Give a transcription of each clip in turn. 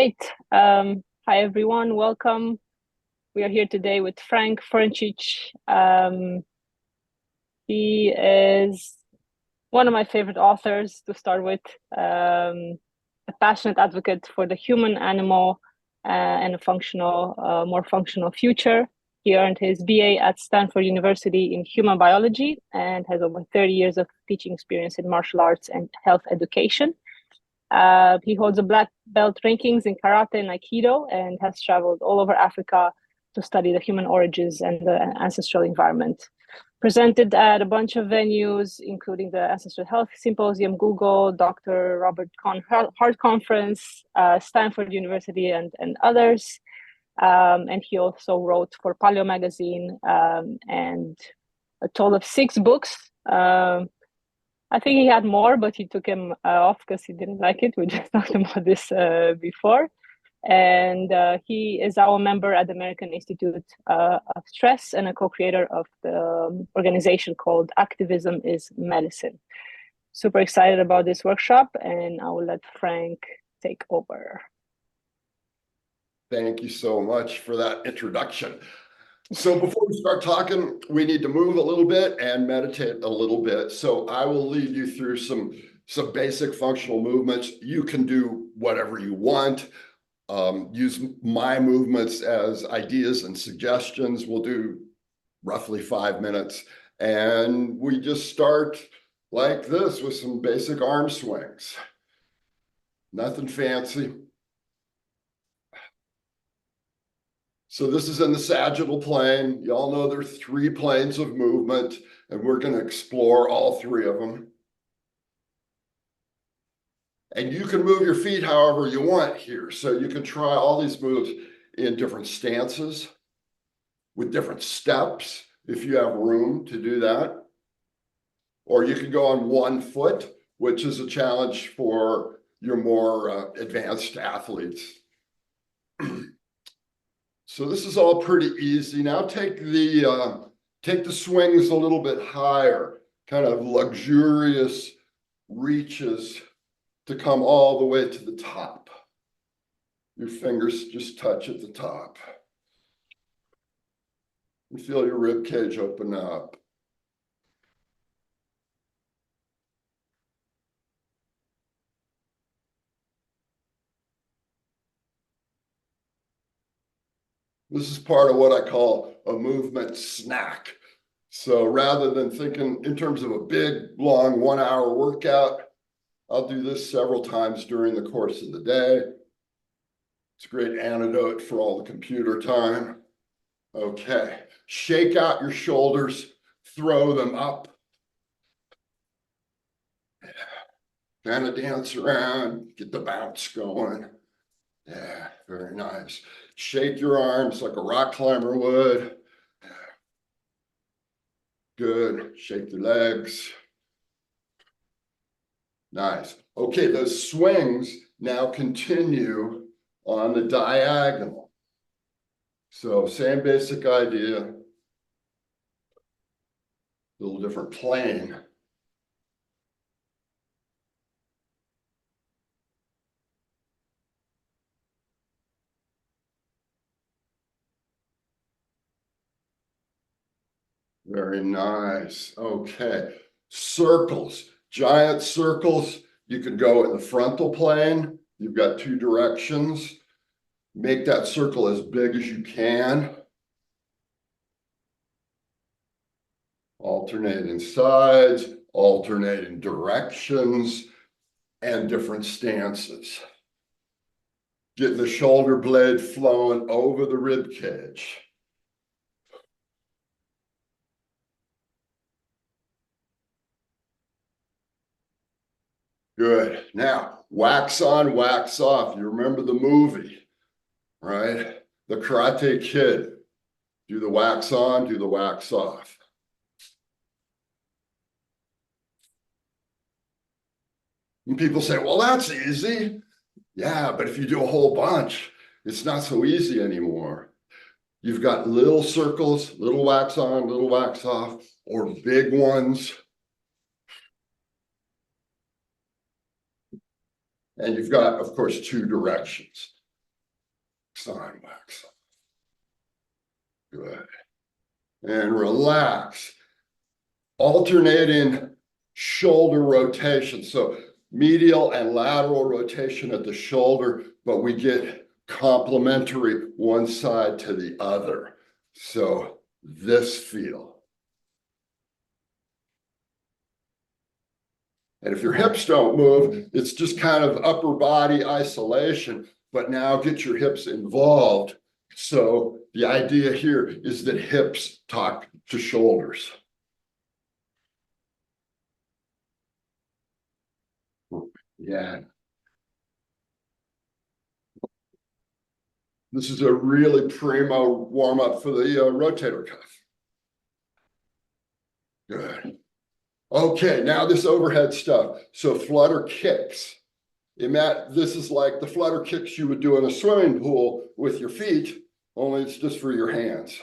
Great. Hi, everyone. Welcome. We are here today with Frank Forencich. He is one of my favorite authors to start with, a passionate advocate for the human, animal, and a more functional future. He earned his BA at Stanford University in human biology and has over 30 years of teaching experience in martial arts and health education. He holds a black belt rankings in karate and aikido and has traveled all over Africa to study the human origins and the ancestral environment. Presented at a bunch of venues, including the Ancestral Health Symposium, Google, Dr. Robert Conn Heart Conference, Stanford University, and others. And he also wrote for Paleo Magazine and a total of 6 books. I think he had more, but he took him off because he didn't like it. We just talked about this before. And he is our member at the American Institute of Stress and a co-creator of the organization called Activism is Medicine. Super excited about this workshop, and I will let Frank take over. Thank you so much for that introduction. So before we start talking, we need to move a little bit and meditate a little bit. So I will lead you through some basic functional movements. You can do whatever you want. Use my movements as ideas and suggestions. We'll do roughly 5 minutes. And we just start like this with some basic arm swings. Nothing fancy. So this is in the sagittal plane. You all know there are 3 planes of movement, and we're going to explore all 3 of them. And you can move your feet however you want here. So you can try all these moves in different stances with different steps if you have room to do that. Or you can go on 1 foot, which is a challenge for your more advanced athletes. So this is all pretty easy. Now take the swings a little bit higher, kind of luxurious reaches to come all the way to the top. Your fingers just touch at the top. And feel your rib cage open up. This is part of what I call a movement snack. So rather than thinking in terms of a big, long 1-hour workout, I'll do this several times during the course of the day. It's a great antidote for all the computer time. Okay, shake out your shoulders, throw them up. Kind of dance around, get the bounce going. Yeah, very nice. Shake your arms like a rock climber would. Good. Shake your legs. Nice. Okay, those swings now continue on the diagonal. So same basic idea, a little different plane. Very nice. Okay. Circles, giant circles. You can go in the frontal plane. You've got 2 directions. Make that circle as big as you can. Alternating sides, alternating directions, and different stances. Getting the shoulder blade flowing over the rib cage. Good. Now, wax on, wax off. You remember the movie, right? The Karate Kid. Do the wax on, do the wax off. And people say, well, that's easy. Yeah, but if you do a whole bunch, it's not so easy anymore. You've got little circles, little wax on, little wax off, or big ones. And you've got, of course, 2 directions. on, wax on. Good. And relax. Alternating shoulder rotation. So medial and lateral rotation at the shoulder, but we get complementary one side to the other. So this feel. And if your hips don't move, it's just kind of upper body isolation, but now get your hips involved. So the idea here is that hips talk to shoulders. Yeah. This is a really primo warm-up for the rotator cuff. Good. Okay, now this overhead stuff. So flutter kicks. This is like the flutter kicks you would do in a swimming pool with your feet, only it's just for your hands.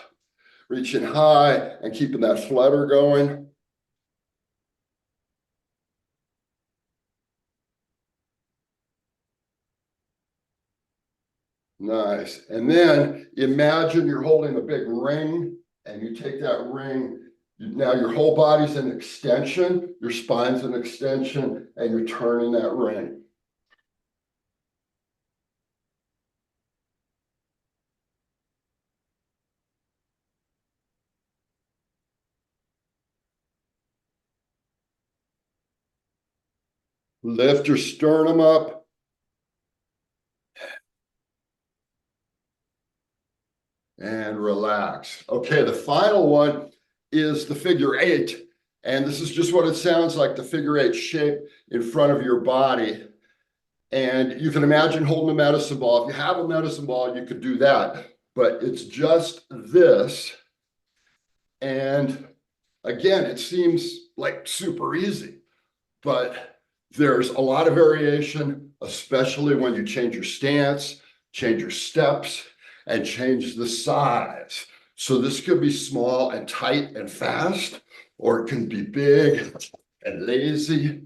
Reaching high and keeping that flutter going. Nice. And then imagine you're holding a big ring and you take that ring. Now your whole body's an extension, your spine's an extension, and you're turning that ring. Lift your sternum up. And relax. Okay, the final one is the figure eight. And this is just what it sounds like, the figure eight shape in front of your body. And you can imagine holding a medicine ball. If you have a medicine ball, you could do that. But it's just this. And again, it seems like super easy, but there's a lot of variation, especially when you change your stance, change your steps, and change the size. So this could be small and tight and fast, or it can be big and lazy.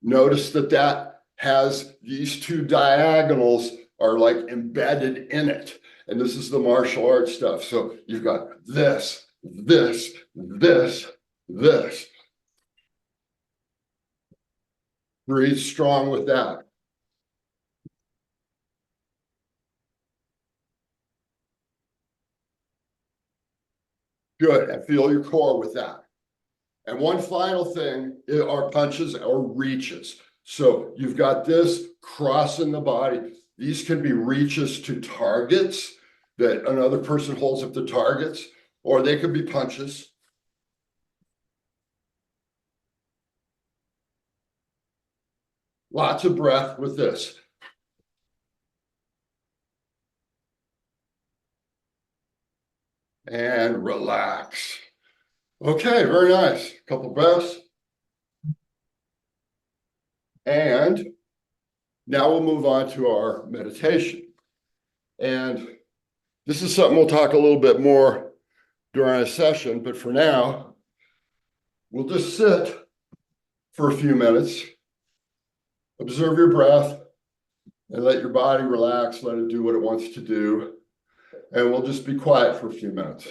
Notice that has these two diagonals are like embedded in it. And this is the martial arts stuff. So you've got this, this, this, this. Breathe strong with that. Good. And feel your core with that. And one final thing are punches or reaches. So you've got this crossing the body. These can be reaches to targets that another person holds up the targets, or they could be punches. Lots of breath with this. And relax. Okay, very nice. A couple breaths. And now we'll move on to our meditation. And this is something we'll talk a little bit more during a session, but for now, we'll just sit for a few minutes, observe your breath, and let your body relax, let it do what it wants to do. And we'll just be quiet for a few minutes.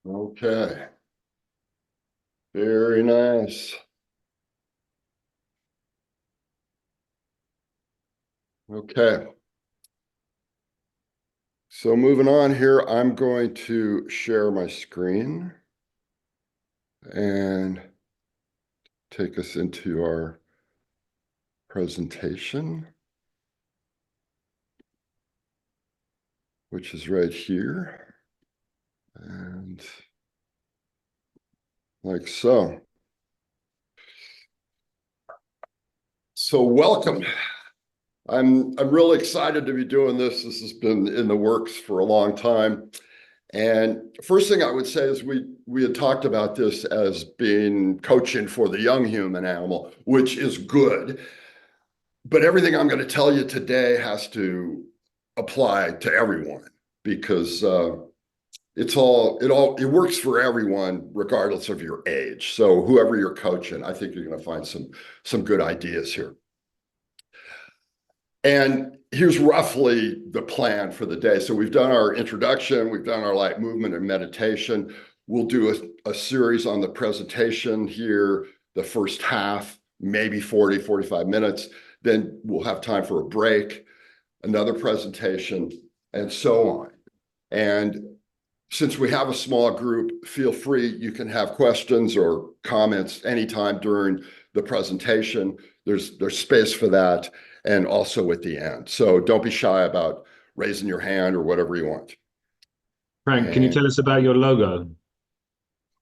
Okay. Very nice. Okay. So moving on here, I'm going to share my screen and take us into our presentation, which is right here. And like so. So welcome. I'm really excited to be doing this. This has been in the works for a long time. And first thing I would say is we had talked about this as being coaching for the young human animal, which is good. But everything I'm going to tell you today has to apply to everyone because it works for everyone regardless of your age. So whoever you're coaching, I think you're going to find some good ideas here. And here's roughly the plan for the day. So we've done our introduction, we've done our light movement and meditation. We'll do a series on the presentation here, the first half, maybe 40, 45 minutes. Then we'll have time for a break, another presentation, and so on. And since we have a small group, feel free, you can have questions or comments anytime during the presentation. There's space for that, and also at the end. So don't be shy about raising your hand or whatever you want. Frank, can you tell us about your logo?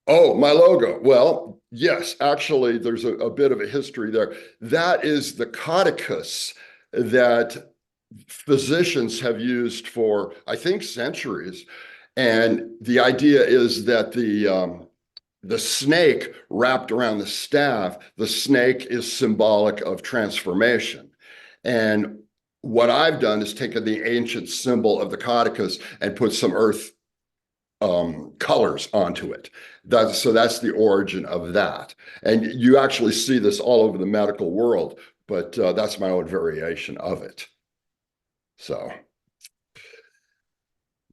Oh, my logo. Well, yes, actually, there's a bit of a history there. That is the cauticus that physicians have used for, I think, centuries. And the idea is that the snake wrapped around the staff, the snake is symbolic of transformation. And what I've done is taken the ancient symbol of the cauticus and put some earth colors onto it. So that's the origin of that. And you actually see this all over the medical world, but that's my own variation of it. So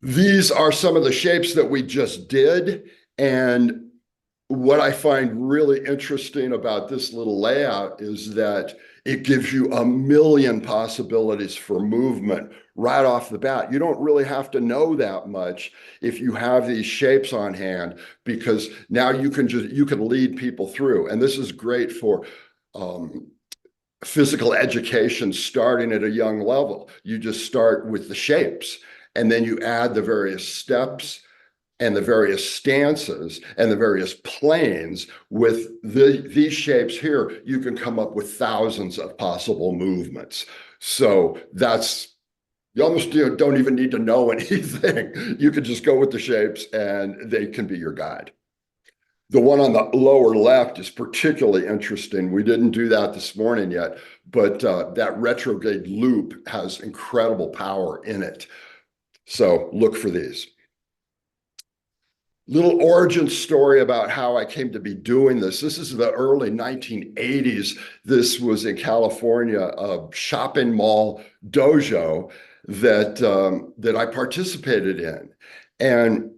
these are some of the shapes that we just did. And what I find really interesting about this little layout is that it gives you a million possibilities for movement right off the bat. You don't really have to know that much if you have these shapes on hand, because now you can lead people through. And this is great for physical education starting at a young level. You just start with the shapes, and then you add the various steps and the various stances and the various planes. With these shapes here, you can come up with thousands of possible movements. So you almost don't even need to know anything. You can just go with the shapes and they can be your guide. The one on the lower left is particularly interesting. We didn't do that this morning yet, but that retrograde loop has incredible power in it. So look for these. Little origin story about how I came to be doing this. This is the early 1980s. This was in California, a shopping mall dojo that I participated in. And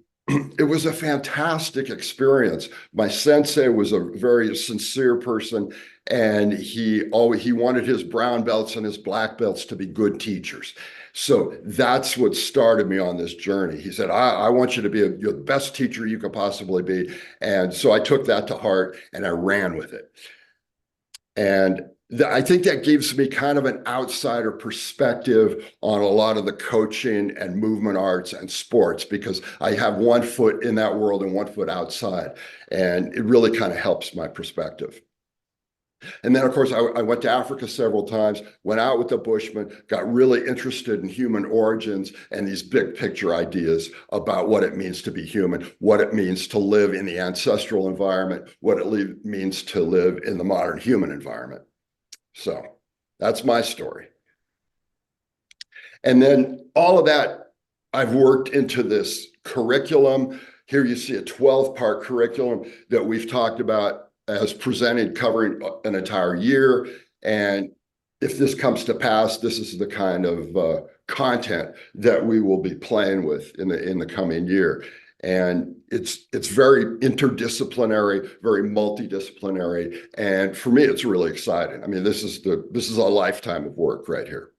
it was a fantastic experience. My sensei was a very sincere person, and he wanted his brown belts and his black belts to be good teachers. So that's what started me on this journey. He said, I want you to be you're the best teacher you could possibly be. And so I took that to heart and I ran with it. And I think that gives me kind of an outsider perspective on a lot of the coaching and movement arts and sports, because I have one foot in that world and one foot outside. And it really kind of helps my perspective. And then, of course, I went to Africa several times, went out with the Bushmen, got really interested in human origins and these big picture ideas about what it means to be human, what it means to live in the ancestral environment, what it means to live in the modern human environment. So that's my story. And then all of that, I've worked into this curriculum. Here you see a 12-part curriculum that we've talked about as presented, covering an entire year. And if this comes to pass, this is the kind of content that we will be playing with in the coming year. And it's very interdisciplinary, very multidisciplinary. And for me, it's really exciting. I mean, this is a lifetime of work right here.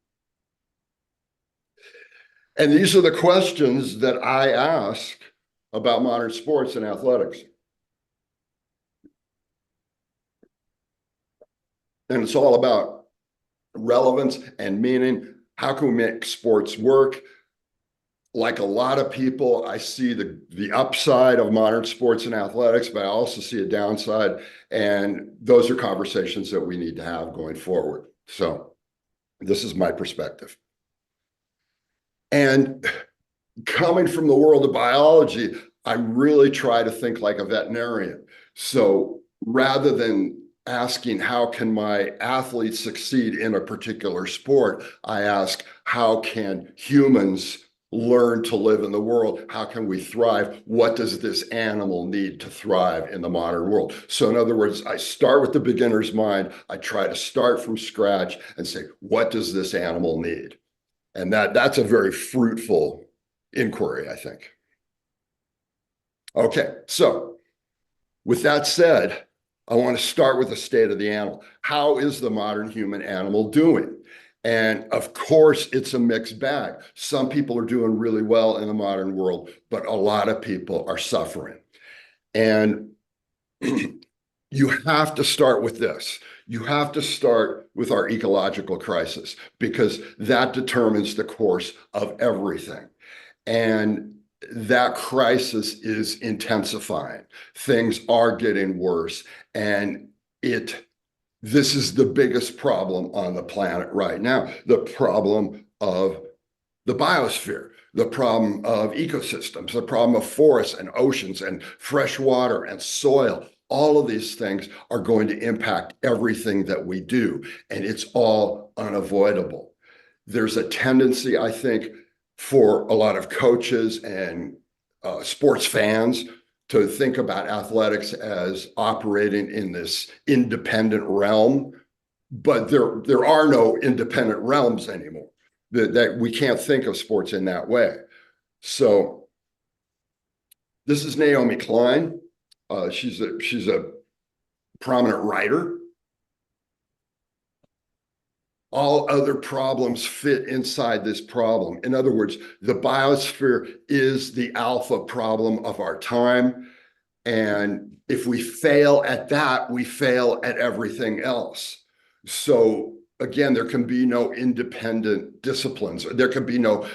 And these are the questions that I ask about modern sports and athletics. And it's all about relevance and meaning. How can we make sports work? Like a lot of people, I see the upside of modern sports and athletics, but I also see a downside. And those are conversations that we need to have going forward. So this is my perspective. And coming from the world of biology, I really try to think like a veterinarian. So rather than asking how can my athletes succeed in a particular sport, I ask how can humans learn to live in the world? How can we thrive? What does this animal need to thrive in the modern world? So in other words, I start with the beginner's mind. I try to start from scratch and say, what does this animal need? And that's a very fruitful inquiry, I think. Okay, so with that said, I want to start with the state of the animal. How is the modern human animal doing? And of course, it's a mixed bag. Some people are doing really well in the modern world, but a lot of people are suffering. And you have to start with this. You have to start with our ecological crisis because that determines the course of everything. And that crisis is intensifying. Things are getting worse. And this is the biggest problem on the planet right now, the problem of the biosphere, the problem of ecosystems, the problem of forests and oceans and fresh water and soil. All of these things are going to impact everything that we do, and it's all unavoidable. There's a tendency, I think, for a lot of coaches and sports fans to think about athletics as operating in this independent realm, but there are no independent realms anymore. That we can't think of sports in that way. So this is Naomi Klein. She's a prominent writer. All other problems fit inside this problem. In other words, the biosphere is the alpha problem of our time. And if we fail at that, we fail at everything else. So again, there can be no independent disciplines. There can be no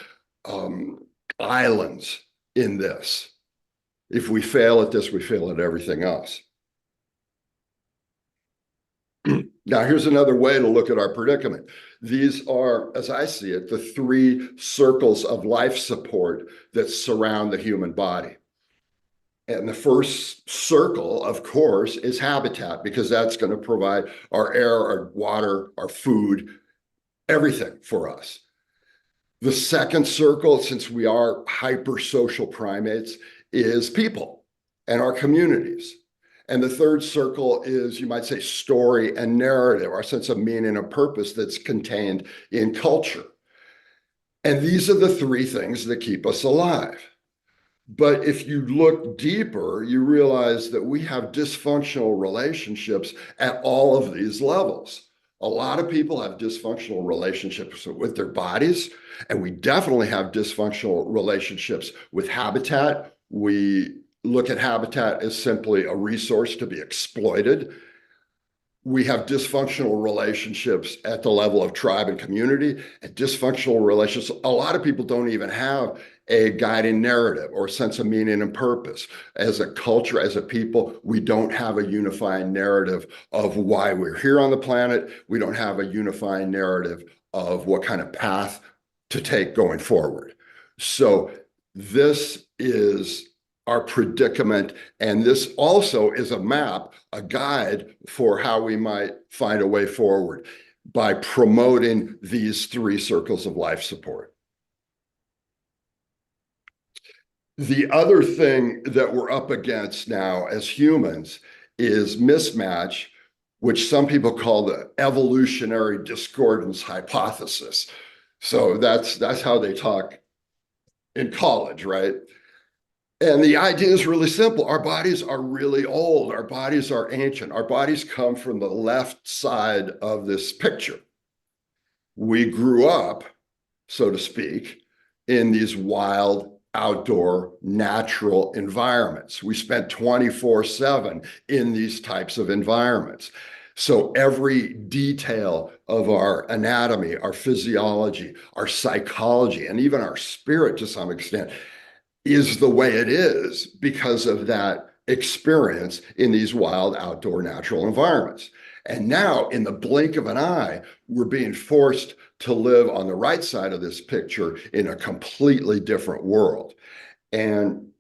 islands in this. If we fail at this, we fail at everything else. Now, here's another way to look at our predicament. These are, as I see it, the three circles of life support that surround the human body. And the first circle, of course, is habitat, because that's going to provide our air, our water, our food, everything for us. The second circle, since we are hypersocial primates, is people and our communities. And the third circle is, you might say, story and narrative, our sense of meaning and purpose that's contained in culture. And these are the three things that keep us alive. But if you look deeper, you realize that we have dysfunctional relationships at all of these levels. A lot of people have dysfunctional relationships with their bodies, and we definitely have dysfunctional relationships with habitat. We look at habitat as simply a resource to be exploited. We have dysfunctional relationships at the level of tribe and community, and dysfunctional relationships. A lot of people don't even have a guiding narrative or sense of meaning and purpose. As a culture, as a people, we don't have a unifying narrative of why we're here on the planet. We don't have a unifying narrative of what kind of path to take going forward. So this is our predicament, and this also is a map, a guide for how we might find a way forward by promoting these three circles of life support. The other thing that we're up against now as humans is mismatch, which some people call the evolutionary discordance hypothesis. So that's how they talk in college, right? And the idea is really simple. Our bodies are really old. Our bodies are ancient. Our bodies come from the left side of this picture. We grew up, so to speak, in these wild, outdoor, natural environments. We spent 24/7 in these types of environments. So every detail of our anatomy, our physiology, our psychology, and even our spirit to some extent is the way it is because of that experience in these wild, outdoor, natural environments. And now, in the blink of an eye, we're being forced to live on the right side of this picture in a completely different world. And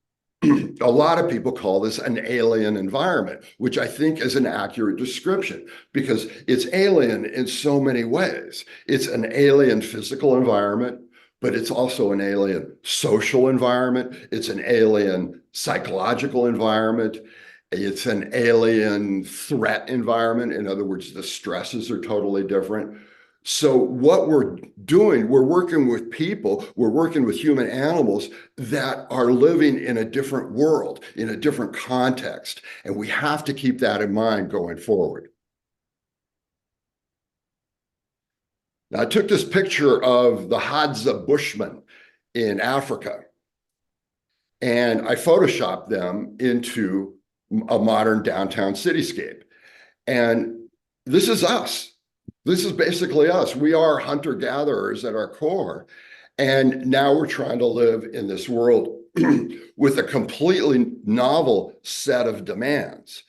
a lot of people call this an alien environment, which I think is an accurate description because it's alien in so many ways. It's an alien physical environment, but it's also an alien social environment. It's an alien psychological environment. It's an alien threat environment. In other words, the stresses are totally different. So what we're doing, we're working with people, we're working with human animals that are living in a different world, in a different context. And we have to keep that in mind going forward. Now, I took this picture of the Hadza Bushmen in Africa, and I photoshopped them into a modern downtown cityscape. And this is us. This is basically us. We are hunter-gatherers at our core. And now we're trying to live in this world with a completely novel set of demands.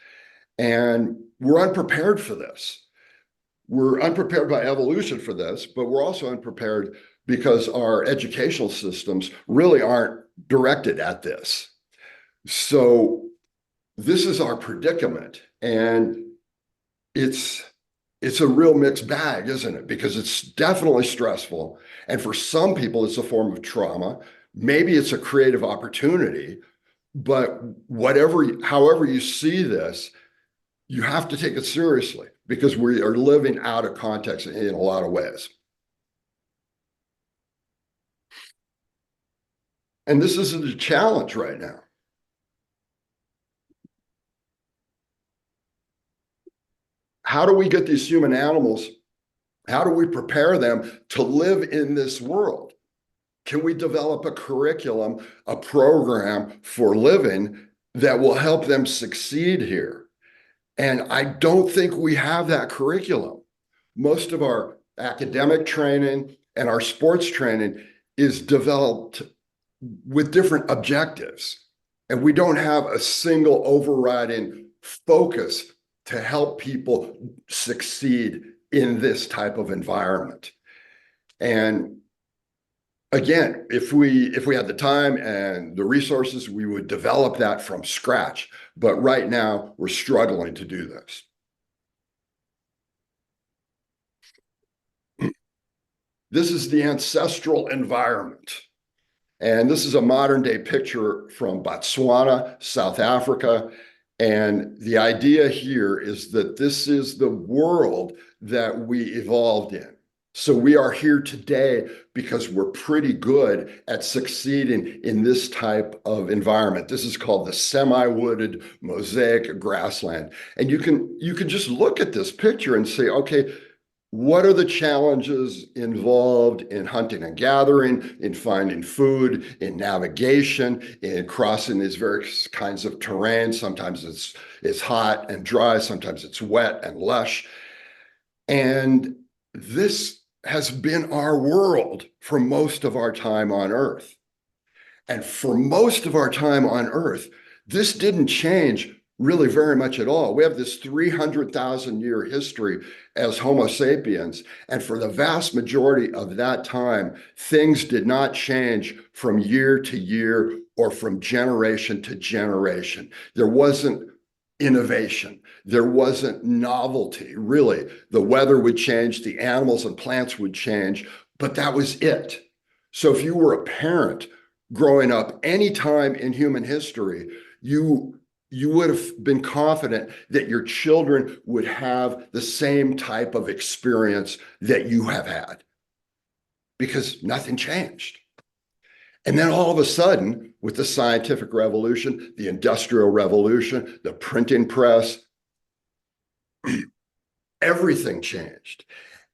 And we're unprepared for this. We're unprepared by evolution for this, but we're also unprepared because our educational systems really aren't directed at this. So this is our predicament. And it's a real mixed bag, isn't it? Because it's definitely stressful. And for some people, it's a form of trauma. Maybe it's a creative opportunity, but however you see this, you have to take it seriously because we are living out of context in a lot of ways. And this is a challenge right now. How do we get these human animals? How do we prepare them to live in this world? Can we develop a curriculum, a program for living that will help them succeed here? And I don't think we have that curriculum. Most of our academic training and our sports training is developed with different objectives. And we don't have a single overriding focus to help people succeed in this type of environment. And again, if we had the time and the resources, we would develop that from scratch. But right now, we're struggling to do this. This is the ancestral environment. And this is a modern day picture from Botswana, South Africa. And the idea here is that this is the world that we evolved in. So we are here today because we're pretty good at succeeding in this type of environment. This is called the semi-wooded mosaic grassland. And you can just look at this picture and say, okay, what are the challenges involved in hunting and gathering, in finding food, in navigation, in crossing these various kinds of terrain? Sometimes it's hot and dry, sometimes it's wet and lush. And this has been our world for most of our time on Earth. And for most of our time on Earth, this didn't change really very much at all. We have this 300,000 year history as Homo sapiens. And for the vast majority of that time, things did not change from year to year or from generation to generation. There wasn't innovation. There wasn't novelty, really. The weather would change, the animals and plants would change, but that was it. So if you were a parent growing up any time in human history, you would have been confident that your children would have the same type of experience that you have had because nothing changed. And then all of a sudden, with the scientific revolution, the industrial revolution, the printing press, everything changed.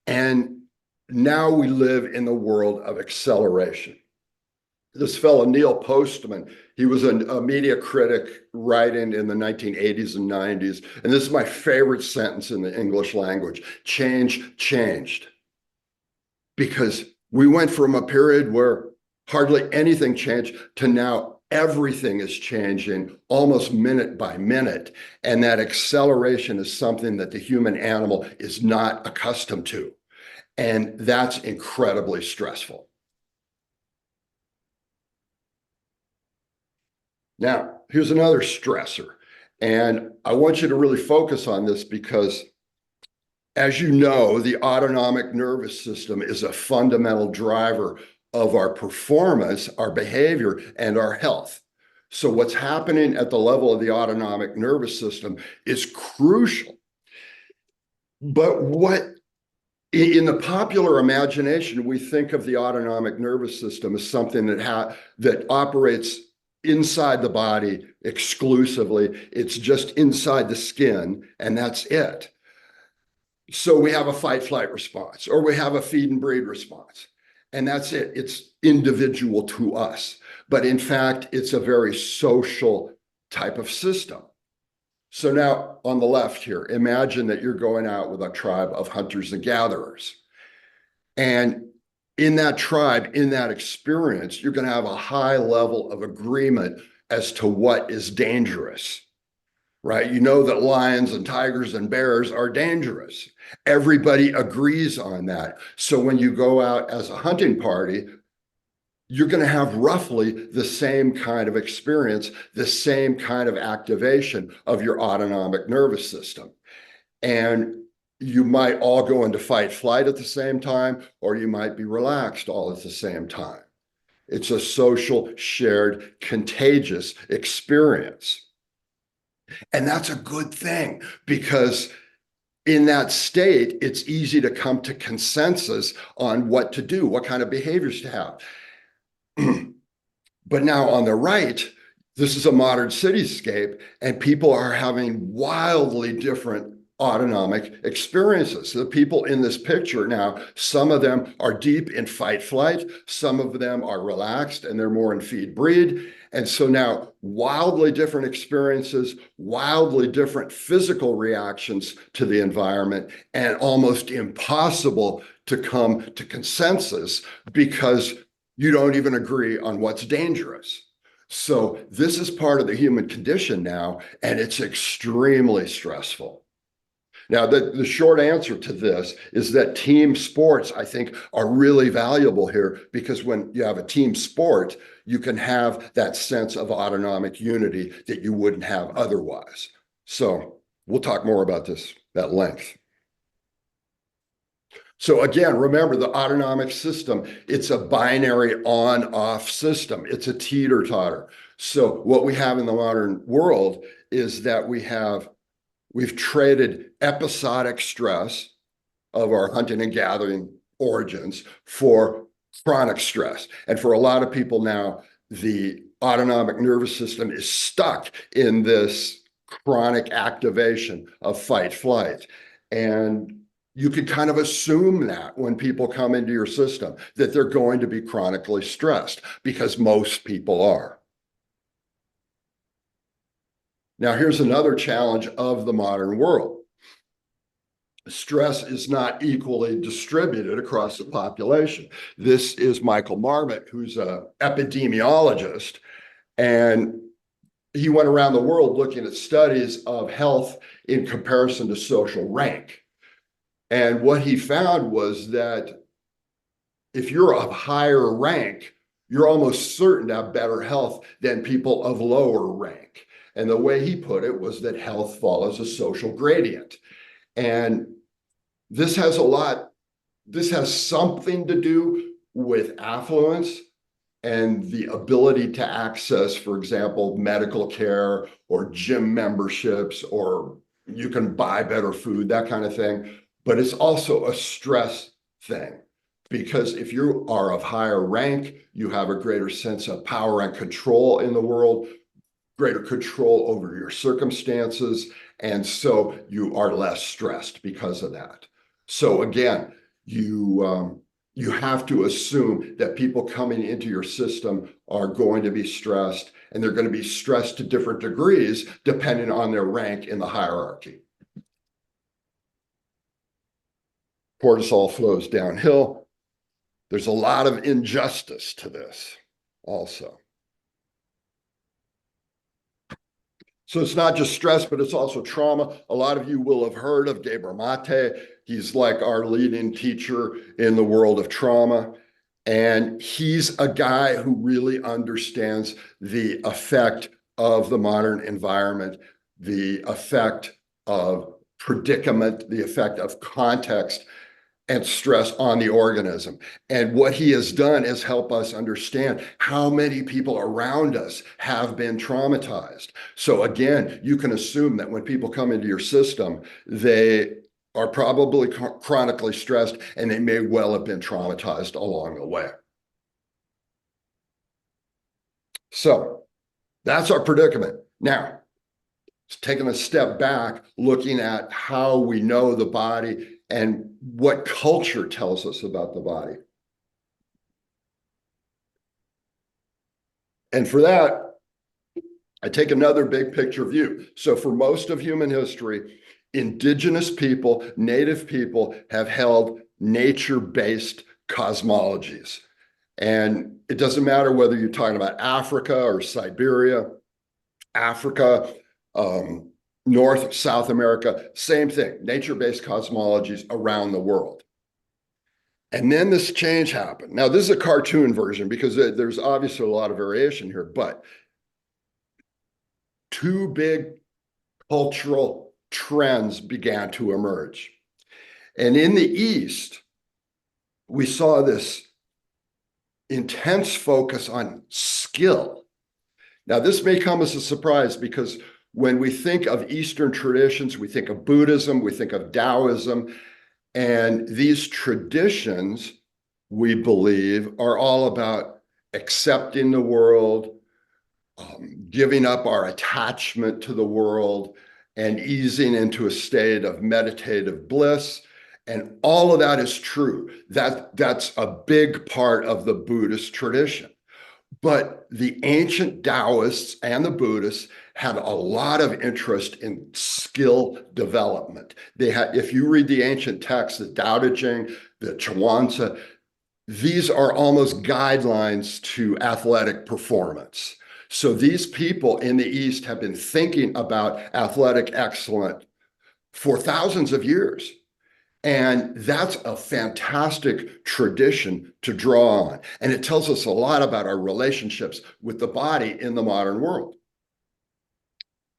And now we live in the world of acceleration. This fellow, Neil Postman, he was a media critic writing in the 1980s and 90s. And this is my favorite sentence in the English language: change changed. Because we went from a period where hardly anything changed to now everything is changing almost minute by minute. And that acceleration is something that the human animal is not accustomed to. And that's incredibly stressful. Now, here's another stressor. And I want you to really focus on this because, as you know, the autonomic nervous system is a fundamental driver of our performance, our behavior, and our health. So what's happening at the level of the autonomic nervous system is crucial. But in the popular imagination, we think of the autonomic nervous system as something that operates inside the body exclusively. It's just inside the skin, and that's it. So we have a fight-flight response, or we have a feed and breed response, and that's it. It's individual to us. But in fact, it's a very social type of system. So now on the left here, imagine that you're going out with a tribe of hunters and gatherers. And in that tribe, in that experience, you're going to have a high level of agreement as to what is dangerous, right? You know that lions and tigers and bears are dangerous. Everybody agrees on that. So when you go out as a hunting party, you're going to have roughly the same kind of experience, the same kind of activation of your autonomic nervous system. And you might all go into fight flight at the same time, or you might be relaxed all at the same time. It's a social, shared, contagious experience. And that's a good thing, because in that state, it's easy to come to consensus on what to do, what kind of behaviors to have. But now on the right, this is a modern cityscape, and people are having wildly different autonomic experiences. The people in this picture now, some of them are deep in fight flight, some of them are relaxed and they're more in feed breed. And so now wildly different experiences, wildly different physical reactions to the environment, and almost impossible to come to consensus because you don't even agree on what's dangerous. So this is part of the human condition now, and it's extremely stressful. Now, the short answer to this is that team sports, I think, are really valuable here, because when you have a team sport, you can have that sense of autonomic unity that you wouldn't have otherwise. So we'll talk more about this at length. So again, remember the autonomic system, it's a binary on-off system. It's a teeter-totter. So what we have in the modern world is that we've traded episodic stress of our hunting and gathering origins for chronic stress. And for a lot of people now, the autonomic nervous system is stuck in this chronic activation of fight flight. And you can kind of assume that when people come into your system, that they're going to be chronically stressed, because most people are. Now, here's another challenge of the modern world. Stress is not equally distributed across the population. This is Michael Marmot, who's an epidemiologist, and he went around the world looking at studies of health in comparison to social rank. And what he found was that if you're of higher rank, you're almost certain to have better health than people of lower rank. And the way he put it was that health follows a social gradient. And this has something to do with affluence and the ability to access, for example, medical care or gym memberships, or you can buy better food, that kind of thing. But it's also a stress thing, because if you are of higher rank, you have a greater sense of power and control in the world, greater control over your circumstances, and so you are less stressed because of that. So again, you have to assume that people coming into your system are going to be stressed, and they're going to be stressed to different degrees depending on their rank in the hierarchy. Cortisol flows downhill. There's a lot of injustice to this also. So it's not just stress, but it's also trauma. A lot of you will have heard of Gabor Mate. He's like our leading teacher in the world of trauma. And he's a guy who really understands the effect of the modern environment, the effect of predicament, the effect of context and stress on the organism. And what he has done is help us understand how many people around us have been traumatized. So again, you can assume that when people come into your system, they are probably chronically stressed, and they may well have been traumatized along the way. So that's our predicament. Now, taking a step back, looking at how we know the body and what culture tells us about the body. And for that, I take another big picture view. So for most of human history, indigenous people, native people have held nature-based cosmologies. And it doesn't matter whether you're talking about Africa or Siberia, Africa, North, South America, same thing, nature-based cosmologies around the world. And then this change happened. Now, this is a cartoon version because there's obviously a lot of variation here, but two big cultural trends began to emerge. And in the East, we saw this intense focus on skill. Now, this may come as a surprise because when we think of Eastern traditions, we think of Buddhism, we think of Taoism, and these traditions, we believe, are all about accepting the world, giving up our attachment to the world, and easing into a state of meditative bliss. And all of that is true. That's a big part of the Buddhist tradition. But the ancient Taoists and the Buddhists had a lot of interest in skill development. They had, if you read the ancient texts, the Tao Te Ching, the Chuanzi, these are almost guidelines to athletic performance. So these people in the East have been thinking about athletic excellence for thousands of years. And that's a fantastic tradition to draw on. And it tells us a lot about our relationships with the body in the modern world.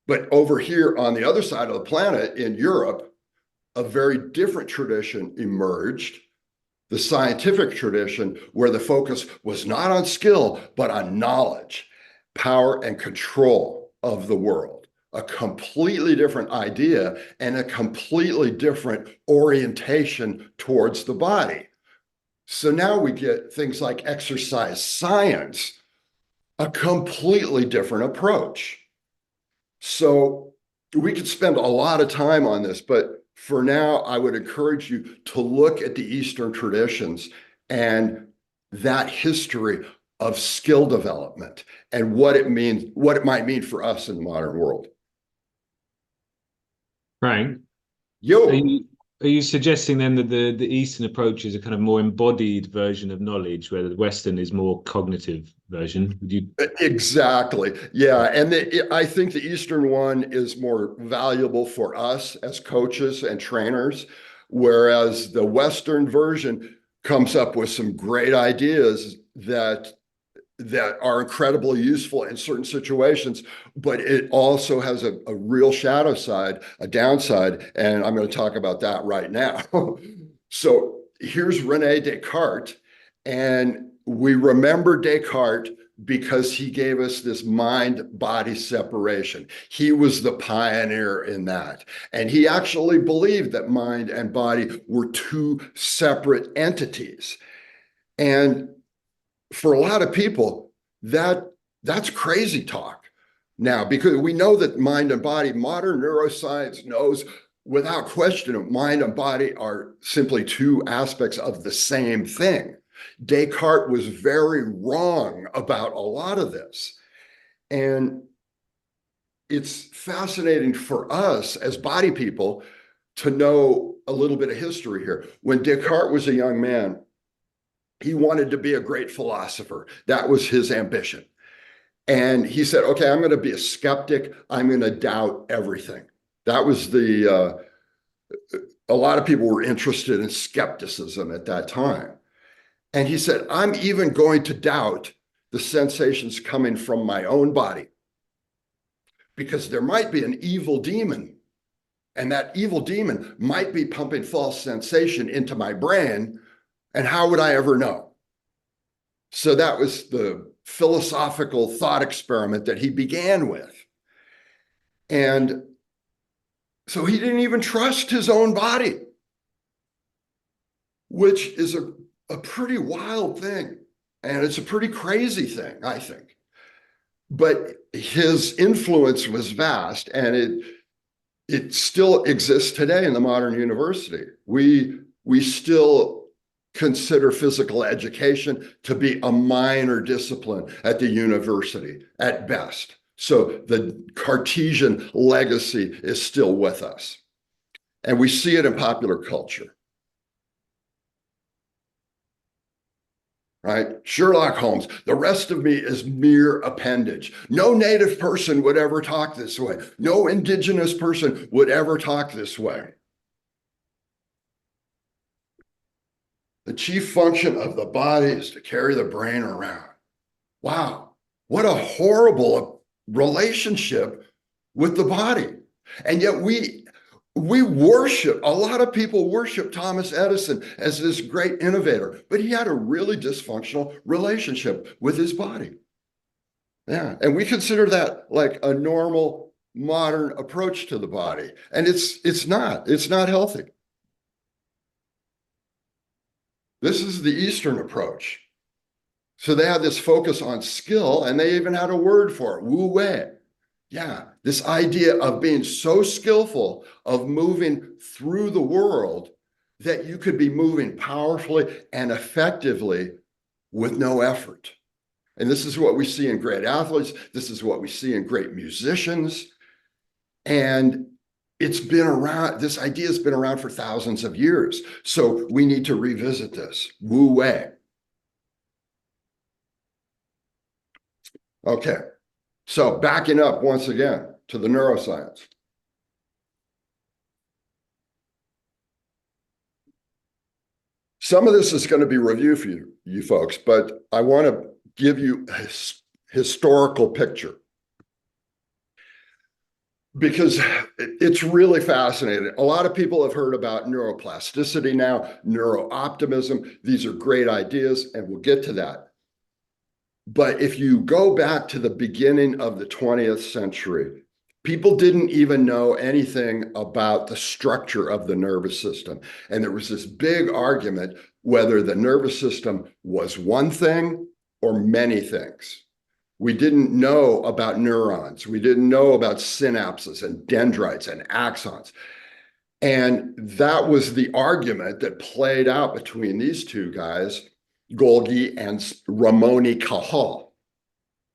But over here on the other side of the planet in Europe, a very different tradition emerged, the scientific tradition, where the focus was not on skill, but on knowledge, power, and control of the world. A completely different idea and a completely different orientation towards the body. So now we get things like exercise science, a completely different approach. So we could spend a lot of time on this, but for now, I would encourage you to look at the Eastern traditions and that history of skill development and what it means, what it might mean for us in the modern world. Frank, Yo. are you suggesting then that the Eastern approach is a kind of more embodied version of knowledge, where the Western is more cognitive version? Would you? Exactly. Yeah. And I think the Eastern one is more valuable for us as coaches and trainers, whereas the Western version comes up with some great ideas that are incredibly useful in certain situations, but it also has a real shadow side, a downside, and I'm going to talk about that right now. So here's Rene Descartes, and we remember Descartes because he gave us this mind-body separation. He was the pioneer in that, and he actually believed that mind and body were two separate entities. And for a lot of people, that's crazy talk now, because we know that mind and body, modern neuroscience knows without question, mind and body are simply two aspects of the same thing. Descartes was very wrong about a lot of this. And it's fascinating for us as body people to know a little bit of history here. When Descartes was a young man, he wanted to be a great philosopher. That was his ambition. And he said, okay, I'm going to be a skeptic. I'm going to doubt everything. That was a lot of people were interested in skepticism at that time. And he said, I'm even going to doubt the sensations coming from my own body, because there might be an evil demon, and that evil demon might be pumping false sensation into my brain. And how would I ever know? So that was the philosophical thought experiment that he began with. And so he didn't even trust his own body, which is a pretty wild thing. And it's a pretty crazy thing, I think. But his influence was vast, and it still exists today in the modern university. We still consider physical education to be a minor discipline at the university at best. So the Cartesian legacy is still with us. And we see it in popular culture. Right? Sherlock Holmes, the rest of me is mere appendage. No native person would ever talk this way. No indigenous person would ever talk this way. The chief function of the body is to carry the brain around. Wow, what a horrible relationship with the body. And yet we worship, a lot of people worship Thomas Edison as this great innovator, but he had a really dysfunctional relationship with his body. Yeah, and we consider that like a normal modern approach to the body. And it's not healthy. This is the Eastern approach. So they had this focus on skill, and they even had a word for it, wu wei. Yeah, this idea of being so skillful, of moving through the world, that you could be moving powerfully and effectively with no effort. And this is what we see in great athletes. This is what we see in great musicians. And it's been around, this idea has been around for thousands of years. So we need to revisit this, wu wei. Okay, so backing up once again to the neuroscience. Some of this is going to be review for you folks, but I want to give you a historical picture, because it's really fascinating. A lot of people have heard about neuroplasticity now, neurooptimism. These are great ideas, and we'll get to that. But if you go back to the beginning of the 20th century, people didn't even know anything about the structure of the nervous system. And there was this big argument whether the nervous system was one thing or many things. We didn't know about neurons. We didn't know about synapses and dendrites and axons. And that was the argument that played out between these two guys, Golgi and Ramon Cajal.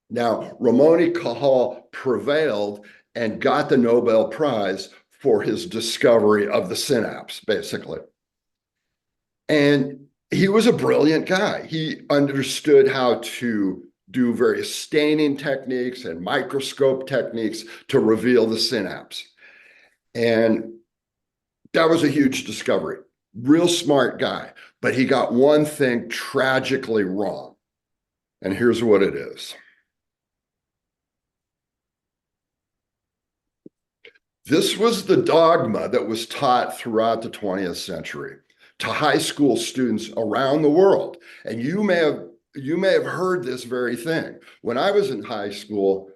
Now, Ramon Cajal prevailed and got the Nobel Prize for his discovery of the synapse, basically. And he was a brilliant guy. He understood how to do various staining techniques and microscope techniques to reveal the synapse. And that was a huge discovery. Real smart guy, but he got one thing tragically wrong. And here's what it is. This was the dogma that was taught throughout the 20th century to high school students around the world. And you may have heard this very thing. When I was in high school,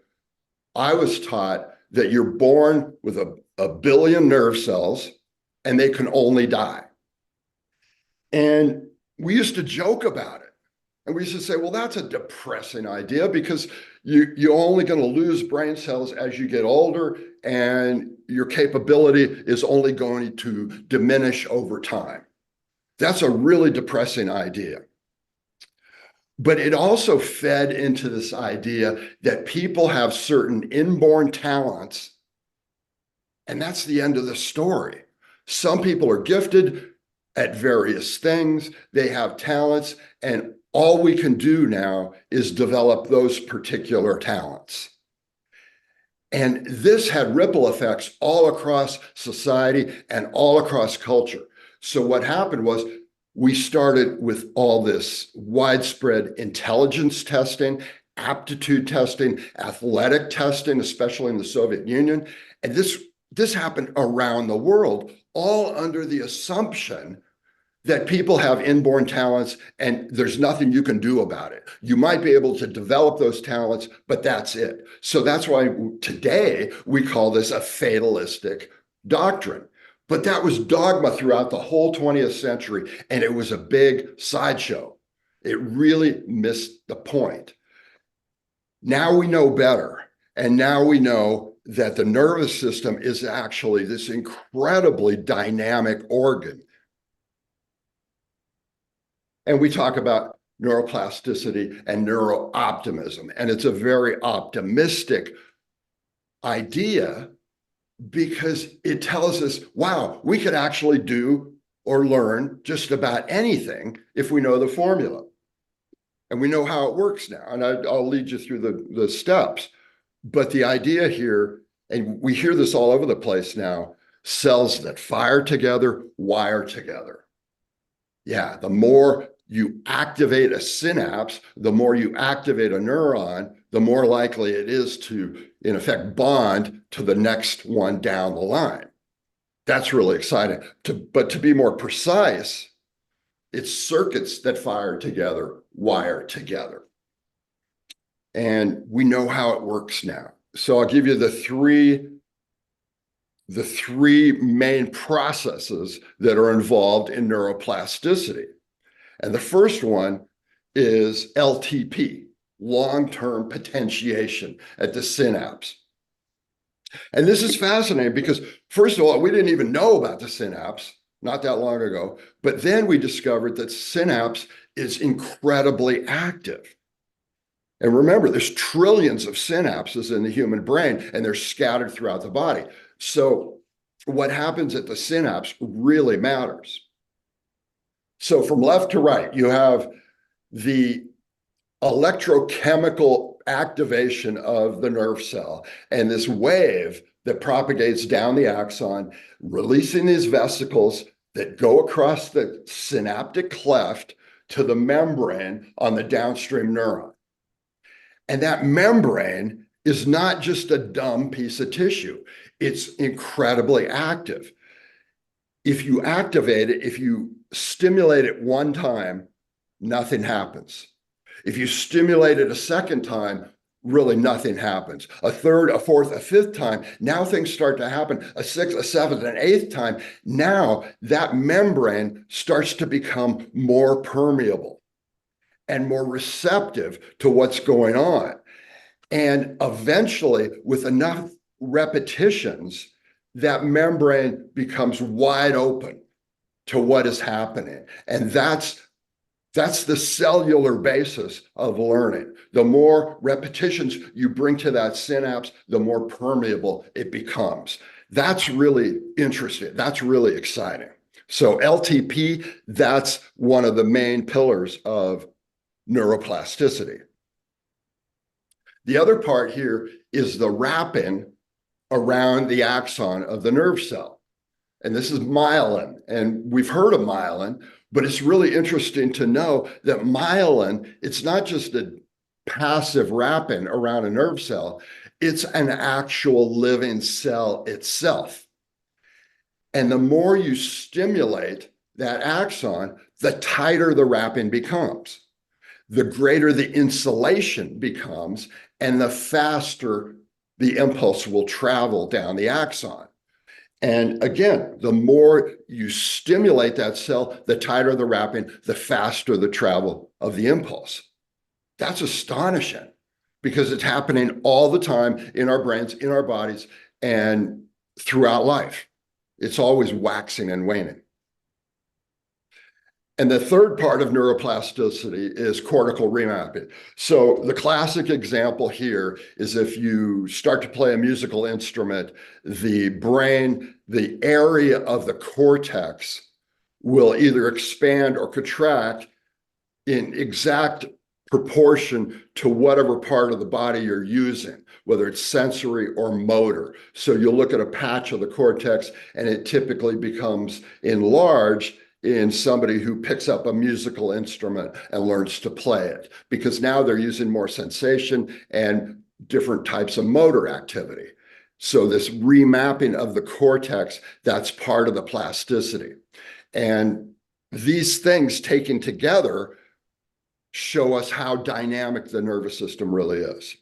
I was taught that you're born with a billion nerve cells and they can only die. And we used to joke about it. And we used to say, well, that's a depressing idea because you're only going to lose brain cells as you get older, and your capability is only going to diminish over time. That's a really depressing idea. But it also fed into this idea that people have certain inborn talents, and that's the end of the story. Some people are gifted at various things, they have talents, and all we can do now is develop those particular talents. And this had ripple effects all across society and all across culture. So what happened was we started with all this widespread intelligence testing, aptitude testing, athletic testing, especially in the Soviet Union. And this happened around the world, all under the assumption that people have inborn talents and there's nothing you can do about it. You might be able to develop those talents, but that's it. So that's why today we call this a fatalistic doctrine. But that was dogma throughout the whole 20th century, and it was a big sideshow. It really missed the point. Now we know better, and now we know that the nervous system is actually this incredibly dynamic organ. And we talk about neuroplasticity and neurooptimism, and it's a very optimistic idea because it tells us, wow, we could actually do or learn just about anything if we know the formula. And we know how it works now. And I'll lead you through the steps. But the idea here, and we hear this all over the place now, cells that fire together, wire together. Yeah, the more you activate a synapse, the more you activate a neuron, the more likely it is to, in effect, bond to the next one down the line. That's really exciting. But to be more precise, it's circuits that fire together, wire together. And we know how it works now. So I'll give you the three main processes that are involved in neuroplasticity. And the first one is LTP, long-term potentiation at the synapse. And this is fascinating because, first of all, we didn't even know about the synapse not that long ago, but then we discovered that synapse is incredibly active. And remember, there's trillions of synapses in the human brain, and they're scattered throughout the body. So what happens at the synapse really matters. So from left to right, you have the electrochemical activation of the nerve cell and this wave that propagates down the axon, releasing these vesicles that go across the synaptic cleft to the membrane on the downstream neuron. And that membrane is not just a dumb piece of tissue. It's incredibly active. If you activate it, if you stimulate it one time, nothing happens. If you stimulate it a second time, really nothing happens. A third, a fourth, a fifth time, now things start to happen. A sixth, a seventh, an eighth time. Now that membrane starts to become more permeable and more receptive to what's going on. And eventually, with enough repetitions, that membrane becomes wide open to what is happening. And that's the cellular basis of learning. The more repetitions you bring to that synapse, the more permeable it becomes. That's really interesting. That's really exciting. So LTP, that's one of the main pillars of neuroplasticity. The other part here is the wrapping around the axon of the nerve cell. And this is myelin. And we've heard of myelin, but it's really interesting to know that myelin, it's not just a passive wrapping around a nerve cell, it's an actual living cell itself. And the more you stimulate that axon, the tighter the wrapping becomes, the greater the insulation becomes, and the faster the impulse will travel down the axon. And again, the more you stimulate that cell, the tighter the wrapping, the faster the travel of the impulse. That's astonishing because it's happening all the time in our brains, in our bodies, and throughout life. It's always waxing and waning. And the third part of neuroplasticity is cortical remapping. So the classic example here is if you start to play a musical instrument, the brain, the area of the cortex will either expand or contract in exact proportion to whatever part of the body you're using, whether it's sensory or motor. So you'll look at a patch of the cortex and it typically becomes enlarged in somebody who picks up a musical instrument and learns to play it, because now they're using more sensation and different types of motor activity. So this remapping of the cortex, that's part of the plasticity. And these things taken together show us how dynamic the nervous system really is.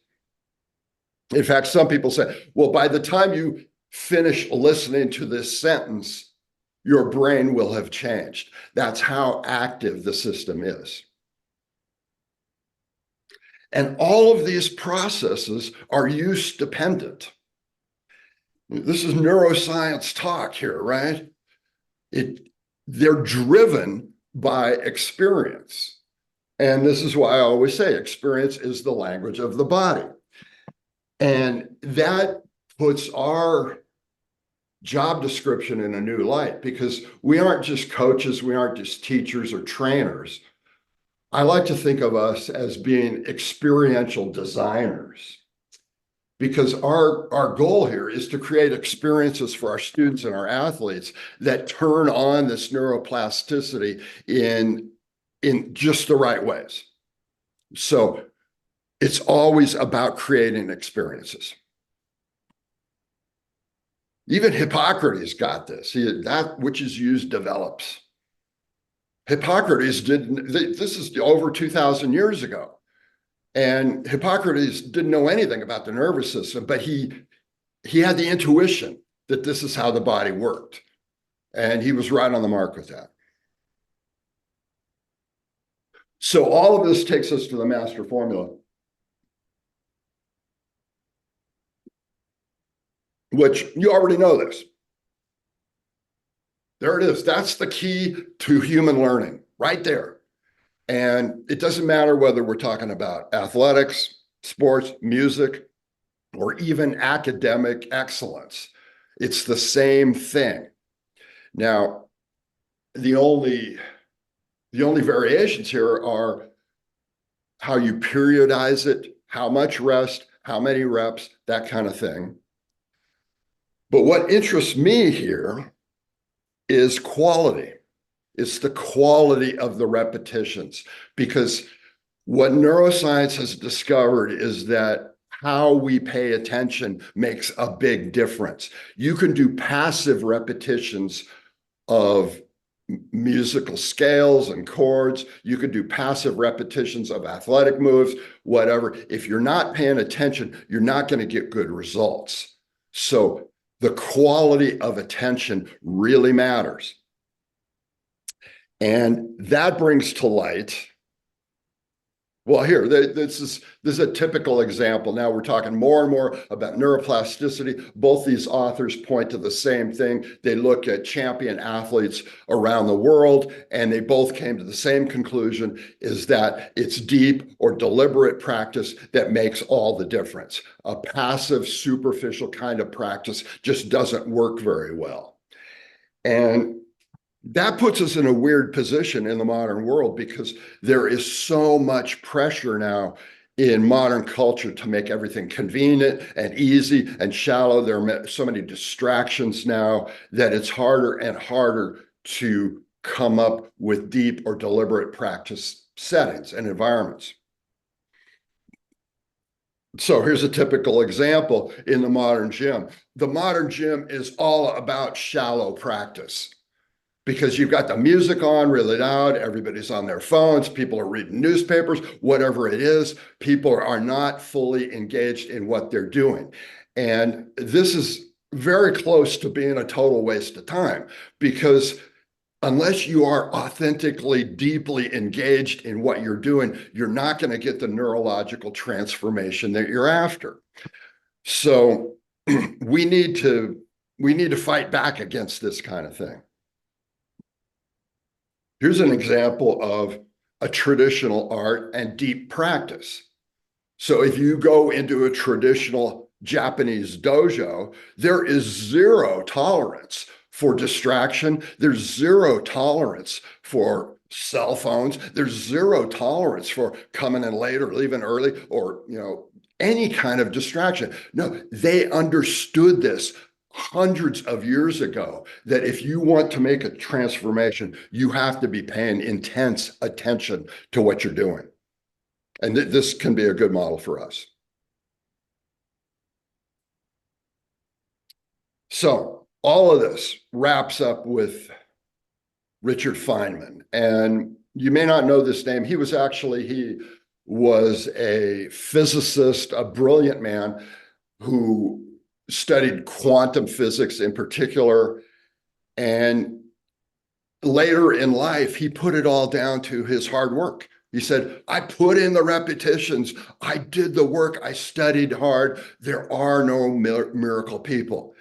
In fact, some people say, well, by the time you finish listening to this sentence, your brain will have changed. That's how active the system is. And all of these processes are use dependent. This is neuroscience talk here, right? They're driven by experience. And this is why I always say experience is the language of the body. And that puts our job description in a new light, because we aren't just coaches, we aren't just teachers or trainers. I like to think of us as being experiential designers, because our goal here is to create experiences for our students and our athletes that turn on this neuroplasticity in just the right ways. So it's always about creating experiences. Even Hippocrates got this. That which is used develops. Hippocrates this is over 2,000 years ago. And Hippocrates didn't know anything about the nervous system, but he had the intuition that this is how the body worked. And he was right on the mark with that. So all of this takes us to the master formula, which you already know this. There it is. That's the key to human learning right there. And it doesn't matter whether we're talking about athletics, sports, music, or even academic excellence. It's the same thing. Now, the only variations here are how you periodize it, how much rest, how many reps, that kind of thing. But what interests me here is quality. It's the quality of the repetitions, because what neuroscience has discovered is that how we pay attention makes a big difference. You can do passive repetitions of musical scales and chords. You could do passive repetitions of athletic moves, whatever. If you're not paying attention, you're not going to get good results. So the quality of attention really matters. And that brings to light, well, here, this is a typical example. Now we're talking more and more about neuroplasticity. Both these authors point to the same thing. They look at champion athletes around the world, and they both came to the same conclusion, is that it's deep or deliberate practice that makes all the difference. A passive, superficial kind of practice just doesn't work very well. And that puts us in a weird position in the modern world, because there is so much pressure now in modern culture to make everything convenient and easy and shallow. There are so many distractions now that it's harder and harder to come up with deep or deliberate practice settings and environments. So here's a typical example in the modern gym. The modern gym is all about shallow practice, because you've got the music on really loud, everybody's on their phones, people are reading newspapers, whatever it is, people are not fully engaged in what they're doing. And this is very close to being a total waste of time, because unless you are authentically, deeply engaged in what you're doing, you're not going to get the neurological transformation that you're after. So we need to fight back against this kind of thing. Here's an example of a traditional art and deep practice. So if you go into a traditional Japanese dojo, there is zero tolerance for distraction. There's zero tolerance for cell phones. There's zero tolerance for coming in late or leaving early, or, any kind of distraction. No, they understood this hundreds of years ago, that if you want to make a transformation, you have to be paying intense attention to what you're doing. And this can be a good model for us. So all of this wraps up with Richard Feynman. And you may not know this name. He was a physicist, a brilliant man who studied quantum physics in particular. And later in life, he put it all down to his hard work. He said, I put in the repetitions, I did the work, I studied hard. There are no miracle people.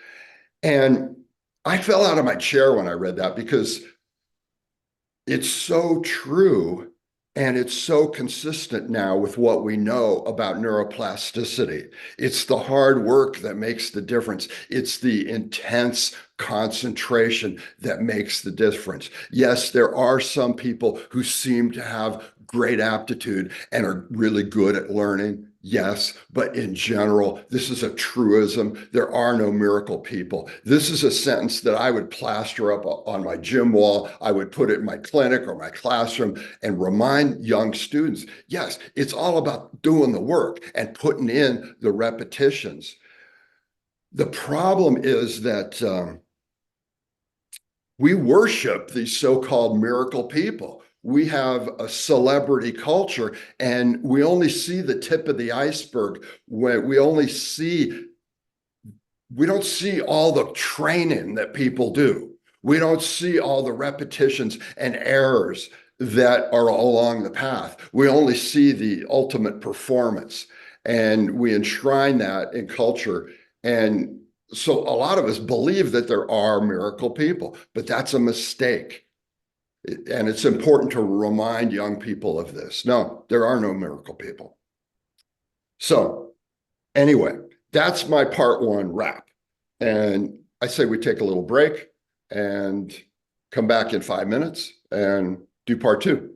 And I fell out of my chair when I read that, because it's so true. And it's so consistent now with what we know about neuroplasticity. It's the hard work that makes the difference. It's the intense concentration that makes the difference. Yes, there are some people who seem to have great aptitude and are really good at learning. Yes, but in general, this is a truism. There are no miracle people. This is a sentence that I would plaster up on my gym wall. I would put it in my clinic or my classroom and remind young students, yes, it's all about doing the work and putting in the repetitions. The problem is that we worship these so-called miracle people. We have a celebrity culture, and we only see the tip of the iceberg. When we don't see all the training that people do. We don't see all the repetitions and errors that are along the path. We only see the ultimate performance, and we enshrine that in culture. And so a lot of us believe that there are miracle people, but that's a mistake. And it's important to remind young people of this. No, there are no miracle people. So anyway, that's my part one wrap. And I say we take a little break and come back in 5 minutes and do part two.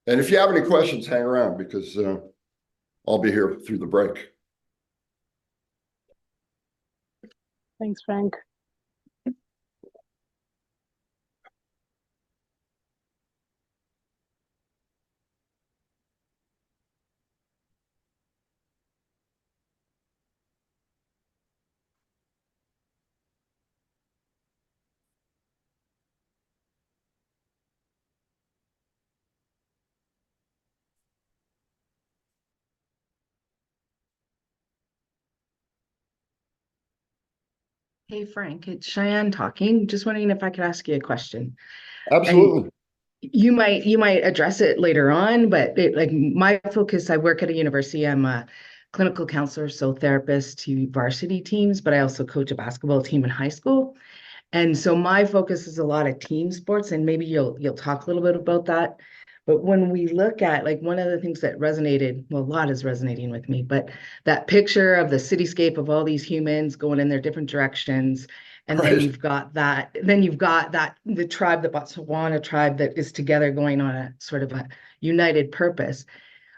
And if you have any questions, hang around, because I'll be here through the break. Thanks, Frank. Hey, Frank, it's Cheyenne talking. Just wondering if I could ask you a question. Absolutely. And you might address it later on, but like my focus, I work at a university. I'm a clinical counselor, so therapist to varsity teams, but I also coach a basketball team in high school. And so my focus is a lot of team sports, and maybe you'll talk a little bit about that. But when we look at, like, one of the things that resonated, well, a lot is resonating with me, but that picture of the cityscape of all these humans going in their different directions. And then Right. you've got that the tribe, the Botswana tribe, that is together going on a sort of a united purpose.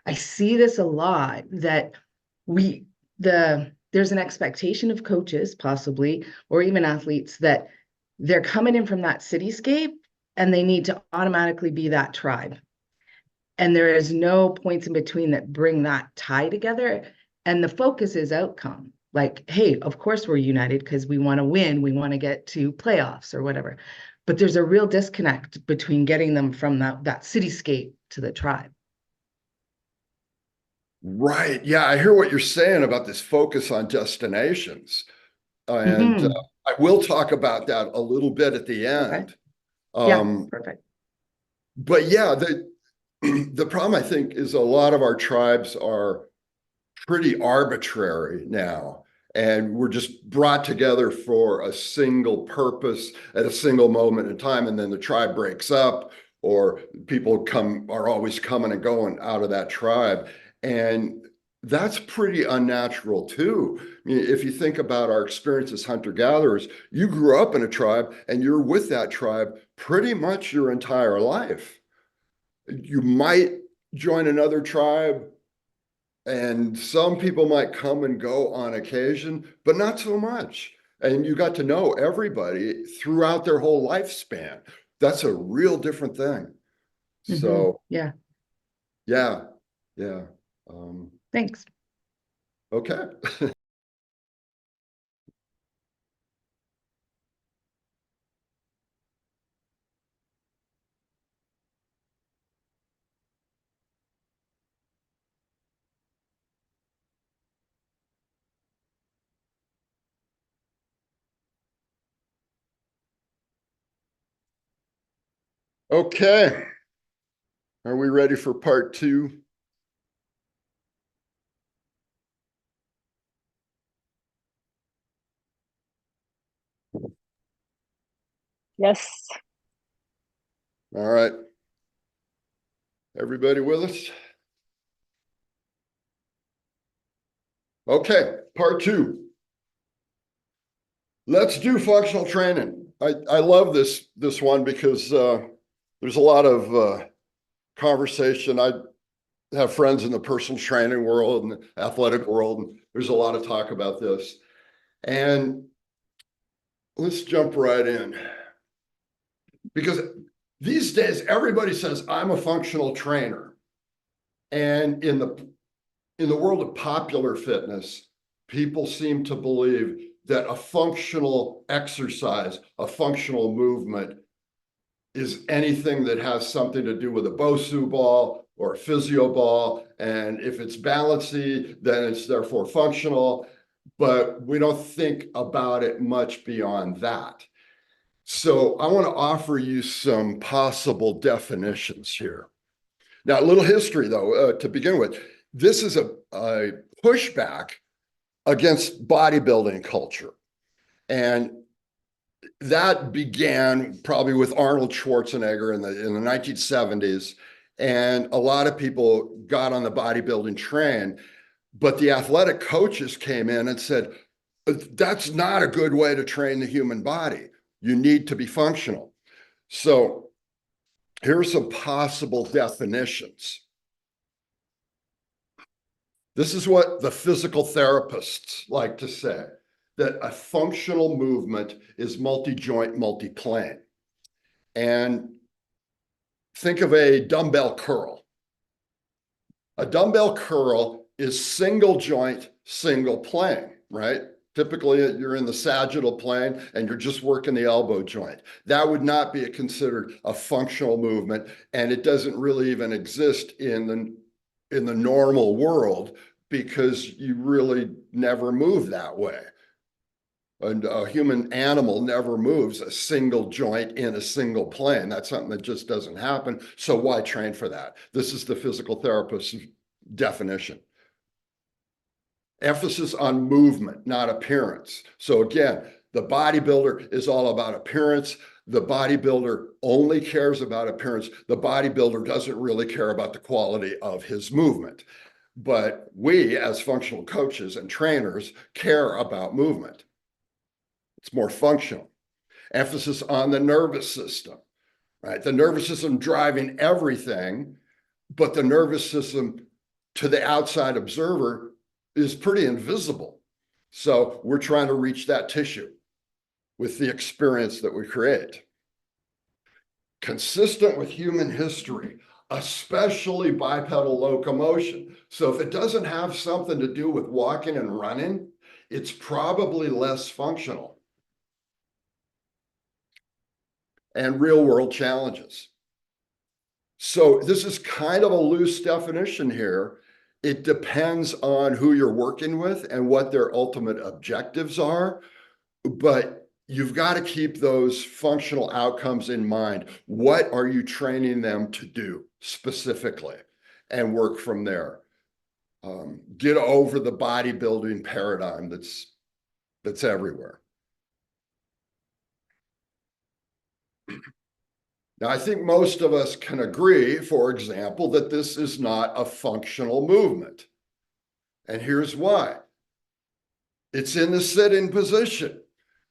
I see this a lot, that there's an expectation of coaches, possibly, or even athletes, that they're coming in from that cityscape and they need to automatically be that tribe. And there is no points in between that bring that tie together. And the focus is outcome. Like, hey, of course we're united because we want to win. We want to get to playoffs or whatever. But there's a real disconnect between getting them from that cityscape to the tribe. Right. Yeah, I hear what you're saying about this focus on destinations. And Mhm. I will talk about that a little bit at the end. Yeah, perfect. But yeah, the problem, I think, is a lot of our tribes are pretty arbitrary now. And we're just brought together for a single purpose at a single moment in time. And then the tribe breaks up, or people are always coming and going out of that tribe. And that's pretty unnatural too. I mean, if you think about our experience as hunter-gatherers, you grew up in a tribe and you're with that tribe pretty much your entire life. You might join another tribe, and some people might come and go on occasion, but not so much. And you got to know everybody throughout their whole lifespan. That's a real different thing. So, Yeah, yeah, yeah. thanks. Okay. Okay. Are we ready for part 2? Yes. All right. Everybody with us? Okay, part 2. Let's do functional training. I love this one because there's a lot of conversation. I have friends in the personal training world and the athletic world, and there's a lot of talk about this. And let's jump right in. Because these days, everybody says, I'm a functional trainer. And in the world of popular fitness, people seem to believe that a functional exercise, a functional movement, is anything that has something to do with a BOSU ball or a physio ball. And if it's balancy, then it's therefore functional. But we don't think about it much beyond that. So I want to offer you some possible definitions here. Now, a little history, though, to begin with. This is a pushback against bodybuilding culture. And that began probably with Arnold Schwarzenegger in the 1970s. And a lot of people got on the bodybuilding train, but the athletic coaches came in and said, that's not a good way to train the human body. You need to be functional. So here are some possible definitions. This is what the physical therapists like to say, that a functional movement is multi-joint, multi-plane. And think of a dumbbell curl. A dumbbell curl is single joint, single plane, right? Typically, you're in the sagittal plane and you're just working the elbow joint. That would not be considered a functional movement, and it doesn't really even exist in the normal world because you really never move that way. And a human animal never moves a single joint in a single plane. That's something that just doesn't happen. So why train for that? This is the physical therapist's definition. Emphasis on movement, not appearance. So again, the bodybuilder is all about appearance. The bodybuilder only cares about appearance. The bodybuilder doesn't really care about the quality of his movement. But we, as functional coaches and trainers, care about movement. It's more functional. Emphasis on the nervous system, right? The nervous system driving everything, but the nervous system to the outside observer is pretty invisible. So we're trying to reach that tissue with the experience that we create. Consistent with human history, especially bipedal locomotion. So if it doesn't have something to do with walking and running, it's probably less functional. And real world challenges. So this is kind of a loose definition here. It depends on who you're working with and what their ultimate objectives are. but you've got to keep those functional outcomes in mind. What are you training them to do specifically, and work from there? Get over the bodybuilding paradigm that's everywhere. Now, I think most of us can agree, for example, that this is not a functional movement. And here's why. It's in the sit-in position.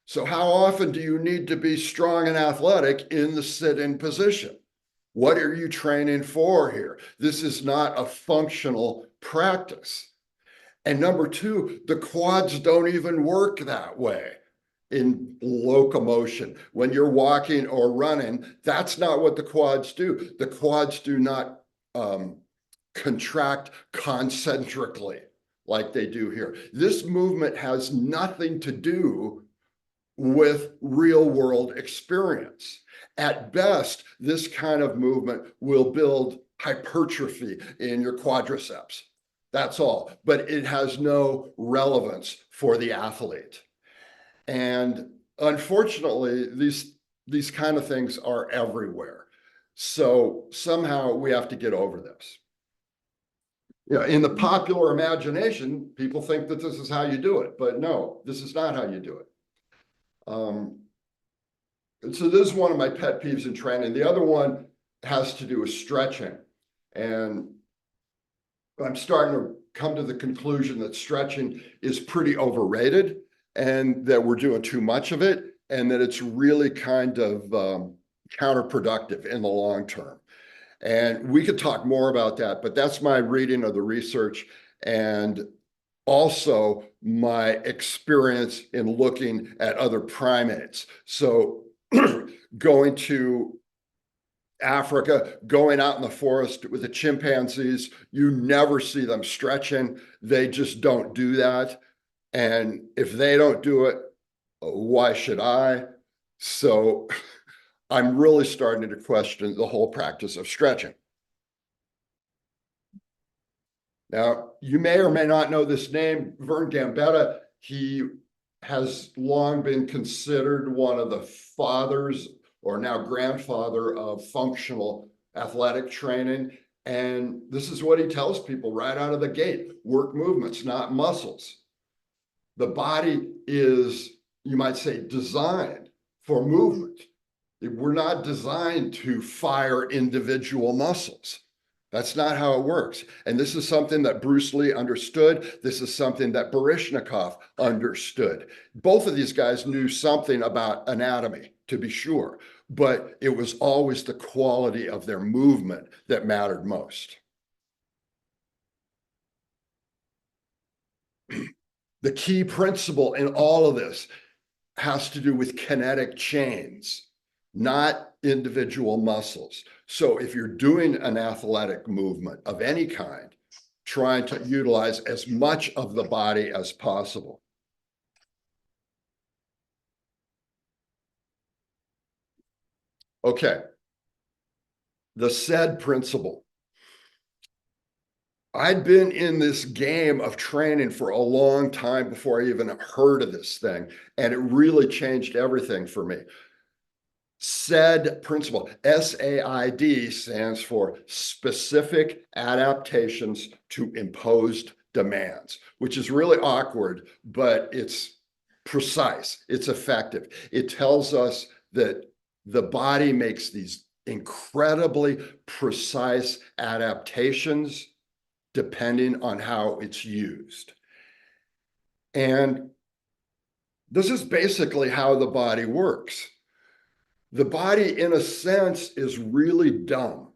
So how often do you need to be strong and athletic in the sit-in position? What are you training for here? This is not a functional practice. And number two, the quads don't even work that way in locomotion. When you're walking or running, that's not what the quads do. The quads do not contract concentrically like they do here. This movement has nothing to do with real world experience. At best, this kind of movement will build hypertrophy in your quadriceps. That's all, but it has no relevance for the athlete. And unfortunately, these kind of things are everywhere. So somehow we have to get over this. In the popular imagination, people think that this is how you do it, but no, this is not how you do it. And so this is one of my pet peeves in training. The other one has to do with stretching. And I'm starting to come to the conclusion that stretching is pretty overrated, and that we're doing too much of it, and that it's really kind of counterproductive in the long term. And we could talk more about that, but that's my reading of the research, and also my experience in looking at other primates. So going to Africa, going out in the forest with the chimpanzees, you never see them stretching. They just don't do that. And if they don't do it, why should I? So I'm really starting to question the whole practice of stretching. Now, you may or may not know this name, Vern Gambetta. He has long been considered one of the fathers, or now grandfather, of functional athletic training. And this is what he tells people right out of the gate: work movements, not muscles. The body is, you might say, designed for movement. We're not designed to fire individual muscles. That's not how it works. And this is something that Bruce Lee understood. This is something that Baryshnikov understood. Both of these guys knew something about anatomy, to be sure, but it was always the quality of their movement that mattered most. The key principle in all of this has to do with kinetic chains, not individual muscles. So if you're doing an athletic movement of any kind, trying to utilize as much of the body as possible. Okay, the SAID principle. I'd been in this game of training for a long time before I even heard of this thing, and it really changed everything for me. SAID principle, SAID, stands for specific adaptations to imposed demands, which is really awkward, but it's precise, it's effective. It tells us that the body makes these incredibly precise adaptations depending on how it's used. And this is basically how the body works. The body, in a sense, is really dumb.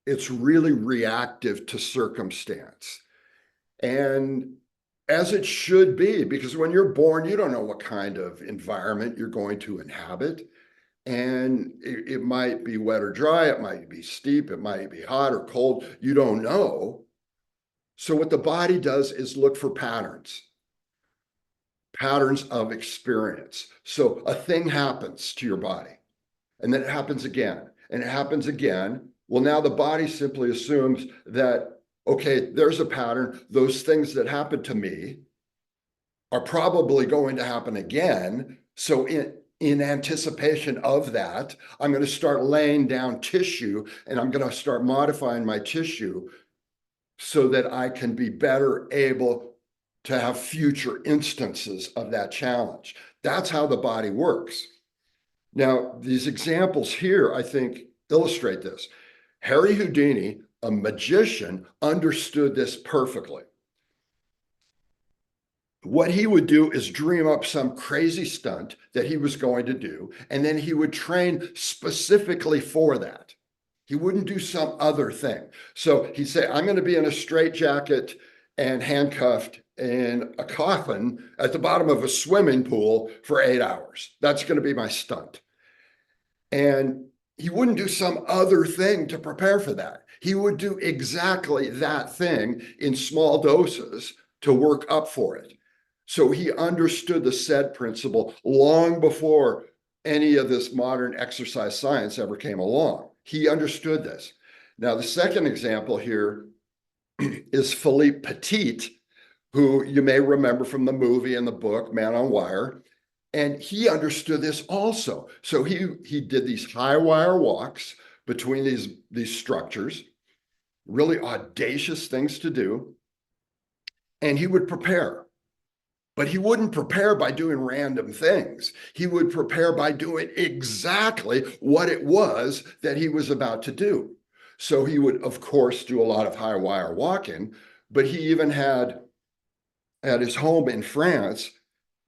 It's really reactive to circumstance. And as it should be, because when you're born, you don't know what kind of environment you're going to inhabit. And it might be wet or dry, it might be steep, it might be hot or cold, you don't know. So what the body does is look for patterns of experience. So a thing happens to your body, and then it happens again, and it happens again. Well, now the body simply assumes that, okay, there's a pattern. Those things that happened to me are probably going to happen again. So in anticipation of that, I'm going to start laying down tissue, and I'm going to start modifying my tissue so that I can be better able to have future instances of that challenge. That's how the body works. Now, these examples here, I think, illustrate this. Harry Houdini, a magician, understood this perfectly. What he would do is dream up some crazy stunt that he was going to do, and then he would train specifically for that. He wouldn't do some other thing. So he'd say, I'm going to be in a straitjacket and handcuffed in a coffin at the bottom of a swimming pool for 8 hours. That's going to be my stunt. And he wouldn't do some other thing to prepare for that. He would do exactly that thing in small doses to work up for it. So he understood the SAID principle long before any of this modern exercise science ever came along. He understood this. Now, the second example here is Philippe Petit, who you may remember from the movie and the book, Man on Wire. And he understood this also. So he did these high wire walks between these structures, really audacious things to do. And he would prepare. But he wouldn't prepare by doing random things. He would prepare by doing exactly what it was that he was about to do. So he would, of course, do a lot of high wire walking, but he even had, at his home in France,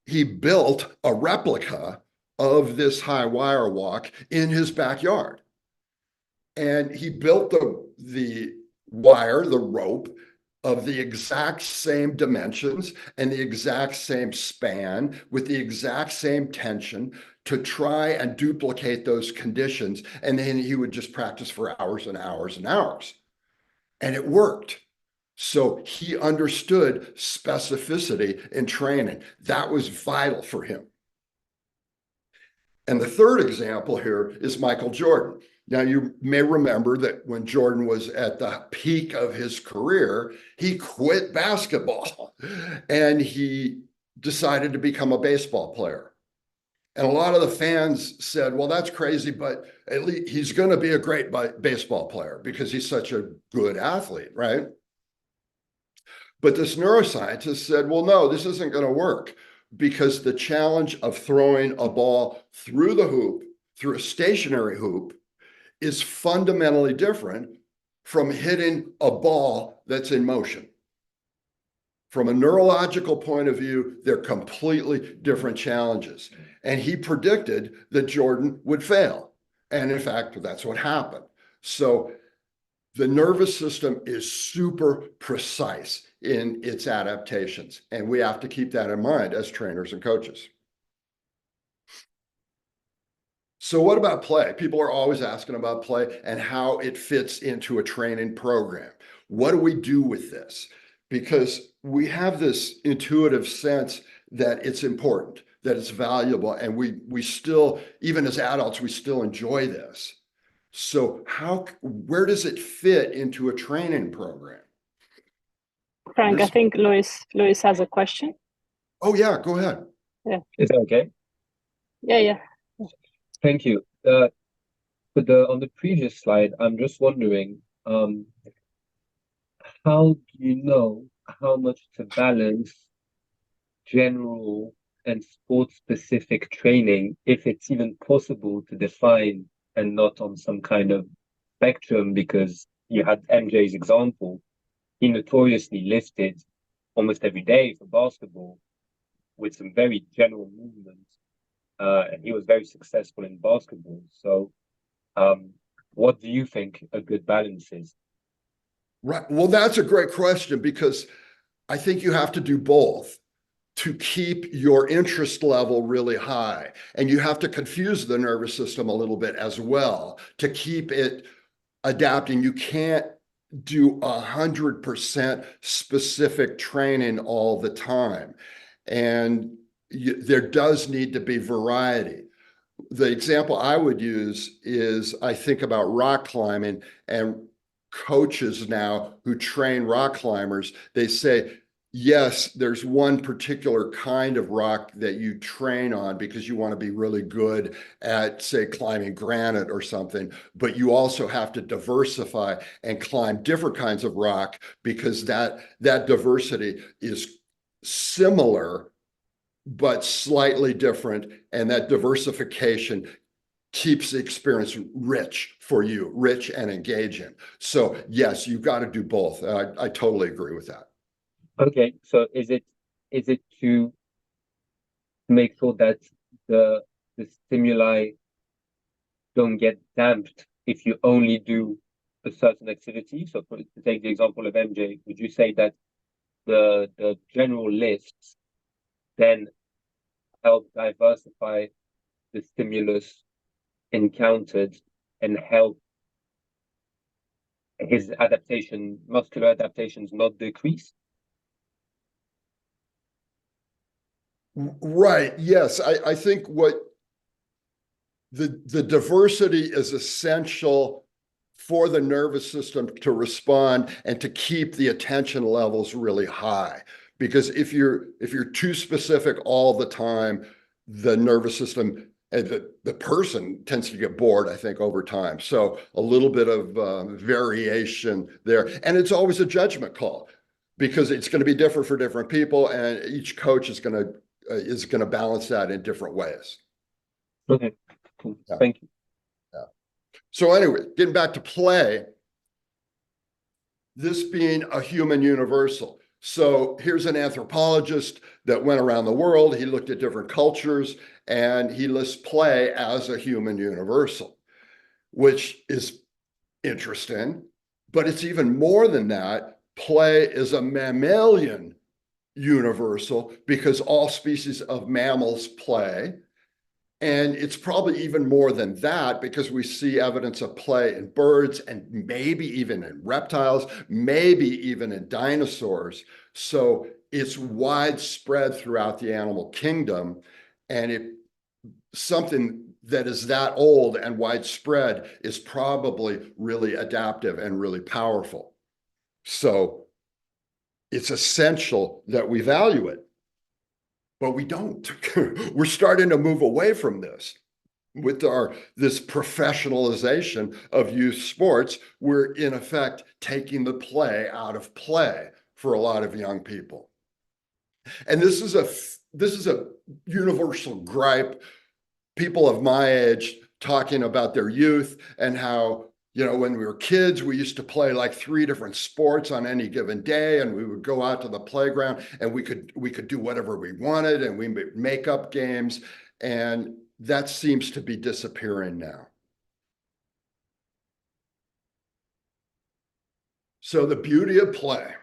he built a replica of this high wire walk in his backyard. And he built the wire, the rope, of the exact same dimensions and the exact same span with the exact same tension to try and duplicate those conditions. And then he would just practice for hours and hours and hours. And it worked. So he understood specificity in training. That was vital for him. And the third example here is Michael Jordan. Now, you may remember that when Jordan was at the peak of his career, he quit basketball and he decided to become a baseball player. And a lot of the fans said, well, that's crazy, but at least he's going to be a great baseball player because he's such a good athlete, right? But this neuroscientist said, well, no, this isn't going to work because the challenge of throwing a ball through the hoop, through a stationary hoop, is fundamentally different from hitting a ball that's in motion. From a neurological point of view, they're completely different challenges. And he predicted that Jordan would fail. And in fact, that's what happened. So the nervous system is super precise in its adaptations. And we have to keep that in mind as trainers and coaches. So what about play? People are always asking about play and how it fits into a training program. What do we do with this? Because we have this intuitive sense that it's important, that it's valuable, and we still, even as adults, we still enjoy this. So where does it fit into a training program? Frank, I think Luis has a question. Oh yeah, go ahead. Yeah. Is that okay? Yeah. Thank you. On the previous slide, I'm just wondering, how do you know how much to balance general and sport-specific training, if it's even possible to define and not on some kind of spectrum? Because you had MJ's example, he notoriously lifted almost every day for basketball with some very general movements. And he was very successful in basketball. So what do you think a good balance is? Right. Well, that's a great question because I think you have to do both to keep your interest level really high. And you have to confuse the nervous system a little bit as well to keep it adapting. You can't do 100% specific training all the time. And there does need to be variety. The example I would use is I think about rock climbing, and coaches now who train rock climbers, they say, yes, there's one particular kind of rock that you train on because you want to be really good at, say, climbing granite or something, but you also have to diversify and climb different kinds of rock because that diversity is similar but slightly different, and that diversification keeps the experience rich for you, rich and engaging. So yes, you've got to do both. I totally agree with that. Okay, so is it to make sure that the stimuli don't get damped if you only do a certain activity? So to take the example of MJ, would you say that the general lifts then help diversify the stimulus encountered and help his muscular adaptations not decrease? Right. Yes. I think what the diversity is essential for the nervous system to respond and to keep the attention levels really high. Because if you're too specific all the time, the nervous system and the person tends to get bored, I think, over time. So a little bit of variation there. And it's always a judgment call because it's going to be different for different people, and each coach is going to balance that in different ways. Okay, cool. Yeah. Thank you. Yeah. So anyway, getting back to play, this being a human universal. So here's an anthropologist that went around the world. He looked at different cultures and he lists play as a human universal, which is interesting. But it's even more than that. Play is a mammalian universal because all species of mammals play. And it's probably even more than that because we see evidence of play in birds and maybe even in reptiles, maybe even in dinosaurs. So it's widespread throughout the animal kingdom. And something that is that old and widespread is probably really adaptive and really powerful. So it's essential that we value it. But we don't. We're starting to move away from this. With this professionalization of youth sports, we're in effect taking the play out of play for a lot of young people. And this is a universal gripe. People of my age talking about their youth and how, when we were kids, we used to play like 3 different sports on any given day, and we would go out to the playground and we could do whatever we wanted, and we would make up games, and that seems to be disappearing now. So the beauty of play.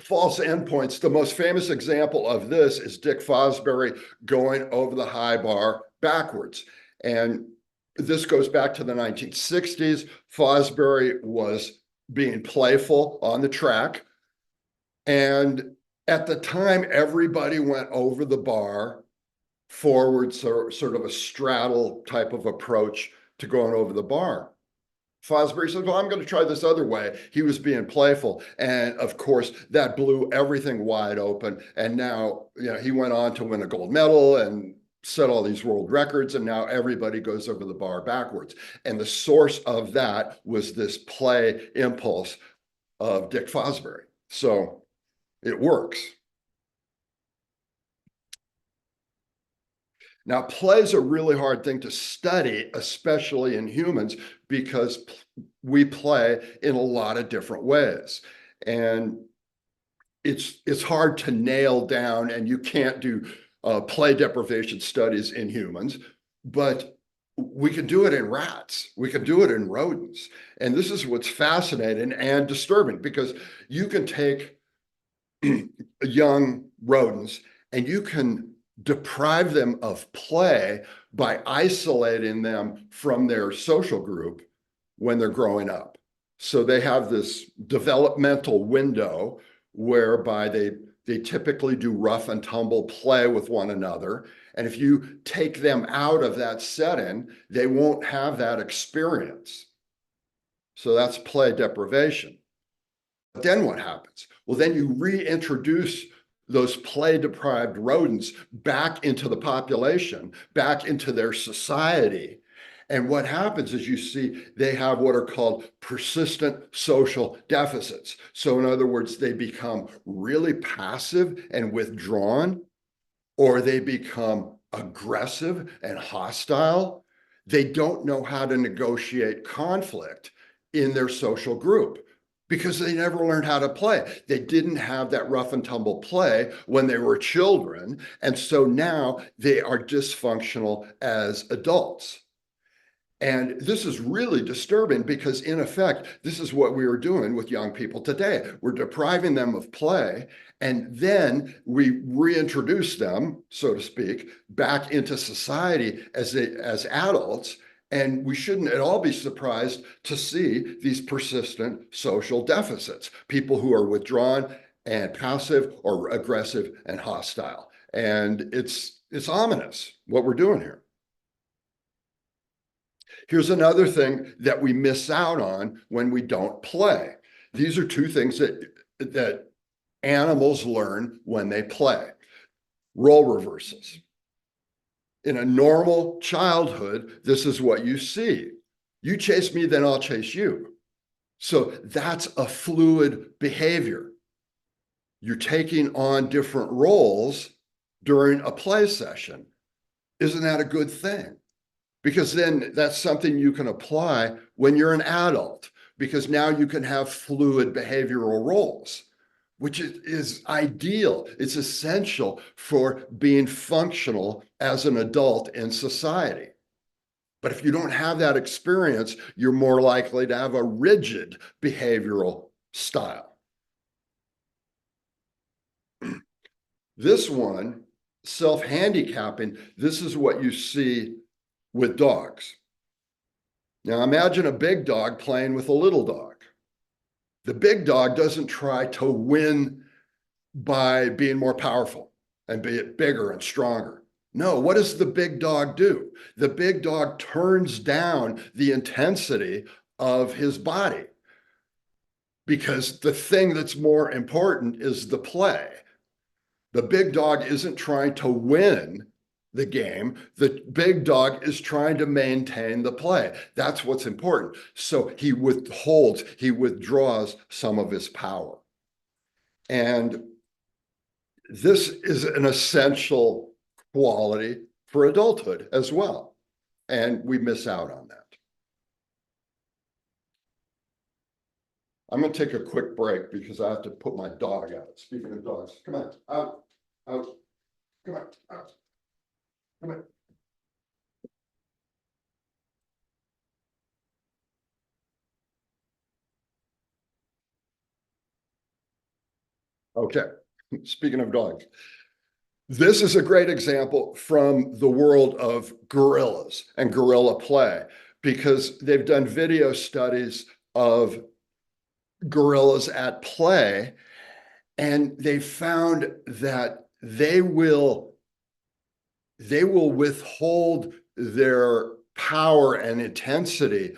False endpoints. The most famous example of this is Dick Fosbury going over the high bar backwards. And this goes back to the 1960s. Fosbury was being playful on the track. And at the time, everybody went over the bar forward, so sort of a straddle type of approach to going over the bar. Fosbury said, well, I'm going to try this other way. He was being playful. And of course, that blew everything wide open. And now, he went on to win a gold medal and set all these world records. And now everybody goes over the bar backwards. And the source of that was this play impulse of Dick Fosbury. So it works. Now, play is a really hard thing to study, especially in humans, because we play in a lot of different ways. And it's hard to nail down, and you can't do play deprivation studies in humans, but we can do it in rats. We can do it in rodents. And this is what's fascinating and disturbing, because you can take young rodents and you can deprive them of play by isolating them from their social group when they're growing up. So they have this developmental window whereby they typically do rough and tumble play with one another. And if you take them out of that setting, they won't have that experience. So that's play deprivation. But then what happens? Well, then you reintroduce those play-deprived rodents back into the population, back into their society. And what happens is you see they have what are called persistent social deficits. So in other words, they become really passive and withdrawn, or they become aggressive and hostile. They don't know how to negotiate conflict in their social group because they never learned how to play. They didn't have that rough and tumble play when they were children. And so now they are dysfunctional as adults. And this is really disturbing because in effect, this is what we are doing with young people today. We're depriving them of play, and then we reintroduce them, so to speak, back into society as adults. And we shouldn't at all be surprised to see these persistent social deficits, people who are withdrawn and passive or aggressive and hostile. And it's ominous what we're doing here. Here's another thing that we miss out on when we don't play. These are two things that animals learn when they play. Role reversals. In a normal childhood, this is what you see. You chase me, then I'll chase you. So that's a fluid behavior. You're taking on different roles during a play session. Isn't that a good thing? Because then that's something you can apply when you're an adult, because now you can have fluid behavioral roles, which is ideal. It's essential for being functional as an adult in society. But if you don't have that experience, you're more likely to have a rigid behavioral style. This one, self-handicapping, this is what you see with dogs. Now imagine a big dog playing with a little dog. The big dog doesn't try to win by being more powerful and be bigger and stronger. No, what does the big dog do? The big dog turns down the intensity of his body because the thing that's more important is the play. The big dog isn't trying to win the game. The big dog is trying to maintain the play. That's what's important. So he withdraws some of his power. And this is an essential quality for adulthood as well. And we miss out on that. I'm going to take a quick break because I have to put my dog out. Speaking of dogs, come on, out, out, come on, out. Come on. Okay, speaking of dogs, this is a great example from the world of gorillas and gorilla play, because they've done video studies of gorillas at play, and they found that they will withhold their power and intensity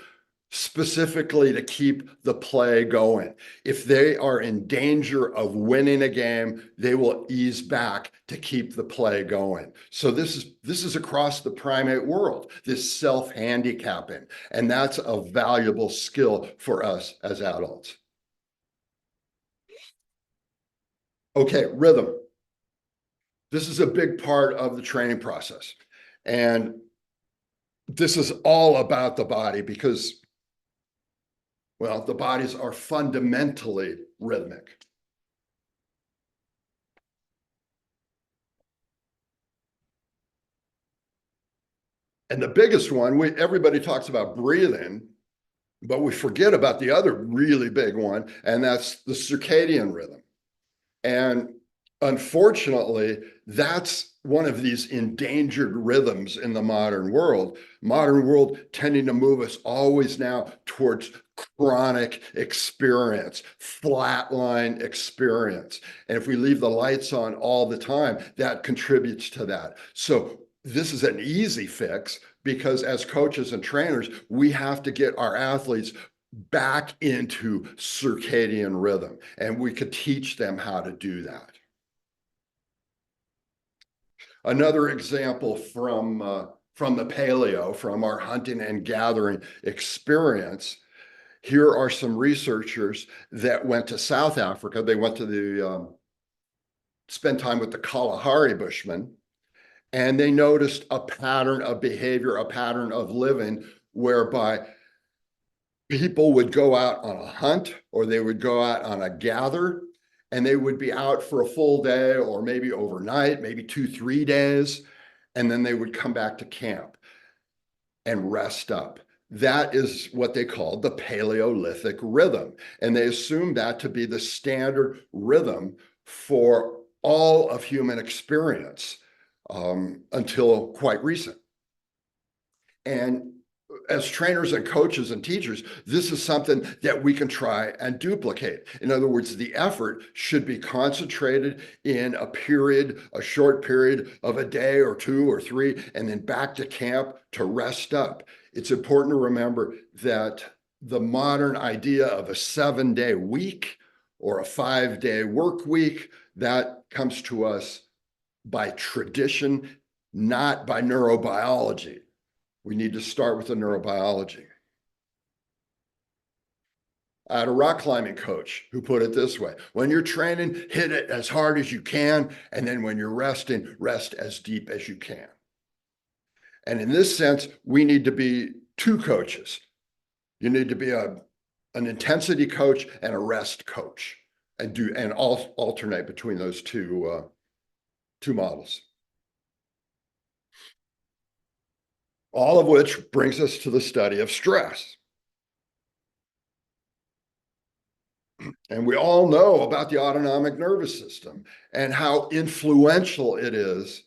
specifically to keep the play going. If they are in danger of winning a game, they will ease back to keep the play going. So this is across the primate world, this self-handicapping, and that's a valuable skill for us as adults. Okay, rhythm. This is a big part of the training process. And this is all about the body because, well, the bodies are fundamentally rhythmic. And the biggest one, everybody talks about breathing, but we forget about the other really big one, and that's the circadian rhythm. And unfortunately, that's one of these endangered rhythms in the modern world. Modern world tending to move us always now towards chronic experience, flatline experience. And if we leave the lights on all the time, that contributes to that. So this is an easy fix because as coaches and trainers, we have to get our athletes back into circadian rhythm, and we could teach them how to do that. Another example from the paleo, from our hunting and gathering experience. Here are some researchers that went to South Africa. They went to spend time with the Kalahari Bushmen, and they noticed a pattern of behavior, a pattern of living, whereby people would go out on a hunt or they would go out on a gather, and they would be out for a full day or maybe overnight, maybe 2-3 days, and then they would come back to camp and rest up. That is what they called the Paleolithic rhythm. And they assumed that to be the standard rhythm for all of human experience until quite recent. And as trainers and coaches and teachers, this is something that we can try and duplicate. In other words, the effort should be concentrated in a period, a short period of a day or 2 or 3, and then back to camp to rest up. It's important to remember that the modern idea of a 7-day week or a 5-day work week, that comes to us by tradition, not by neurobiology. We need to start with the neurobiology. I had a rock climbing coach who put it this way: when you're training, hit it as hard as you can, and then when you're resting, rest as deep as you can. And in this sense, we need to be two coaches. You need to be an intensity coach and a rest coach, and alternate between those two models. All of which brings us to the study of stress. And we all know about the autonomic nervous system and how influential it is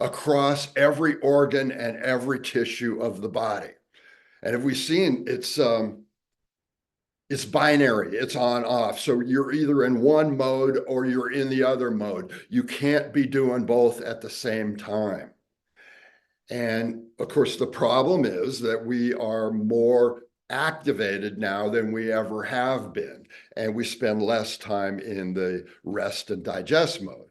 across every organ and every tissue of the body. And if we've seen, it's binary, it's on off. So you're either in one mode or you're in the other mode. You can't be doing both at the same time. And of course, the problem is that we are more activated now than we ever have been, and we spend less time in the rest and digest mode.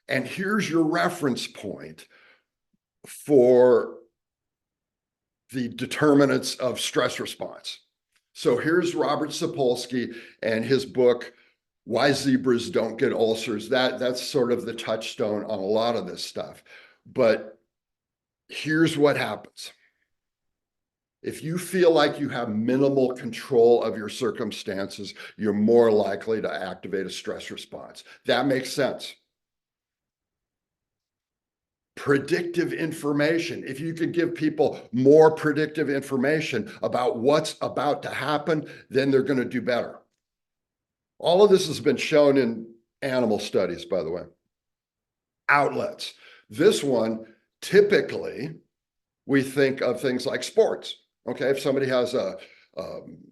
And here's your reference point for the determinants of stress response. So here's Robert Sapolsky and his book, Why Zebras Don't Get Ulcers. That's sort of the touchstone on a lot of this stuff. But here's what happens. If you feel like you have minimal control of your circumstances, you're more likely to activate a stress response. That makes sense. Predictive information. If you can give people more predictive information about what's about to happen, then they're going to do better. All of this has been shown in animal studies, by the way. Outlets. This one, typically, we think of things like sports. Okay, if somebody has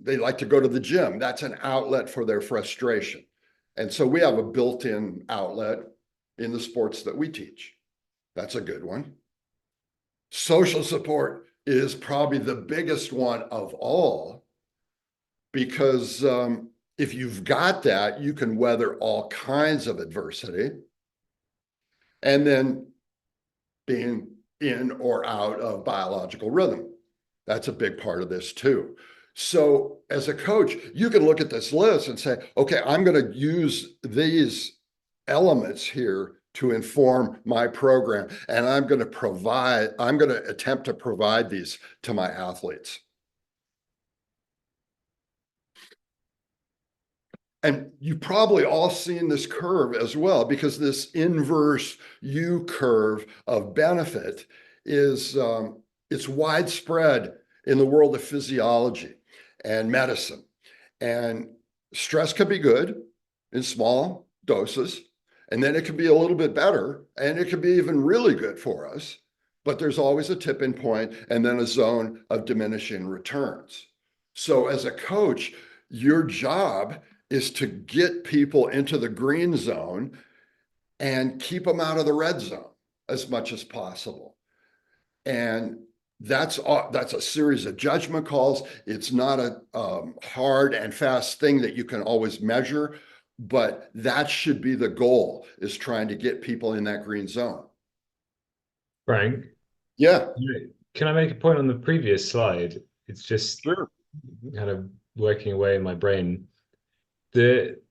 they like to go to the gym, that's an outlet for their frustration. And so we have a built-in outlet in the sports that we teach. That's a good one. Social support is probably the biggest one of all, because if you've got that, you can weather all kinds of adversity. And then being in or out of biological rhythm. That's a big part of this too. So as a coach, you can look at this list and say, okay, I'm going to use these elements here to inform my program, and I'm going to attempt to provide these to my athletes. And you've probably all seen this curve as well, because this inverse U curve of benefit is it's widespread in the world of physiology and medicine. And stress can be good, in small doses, and then it can be a little bit better, and it can be even really good for us. But there's always a tipping point and then a zone of diminishing returns. So as a coach, your job is to get people into the green zone and keep them out of the red zone as much as possible. And that's a series of judgment calls. It's not a hard and fast thing that you can always measure, but that should be the goal, is trying to get people in that green zone. Frank, Yeah, can I make a point on the previous slide? It's just sure. kind of working away in my brain. It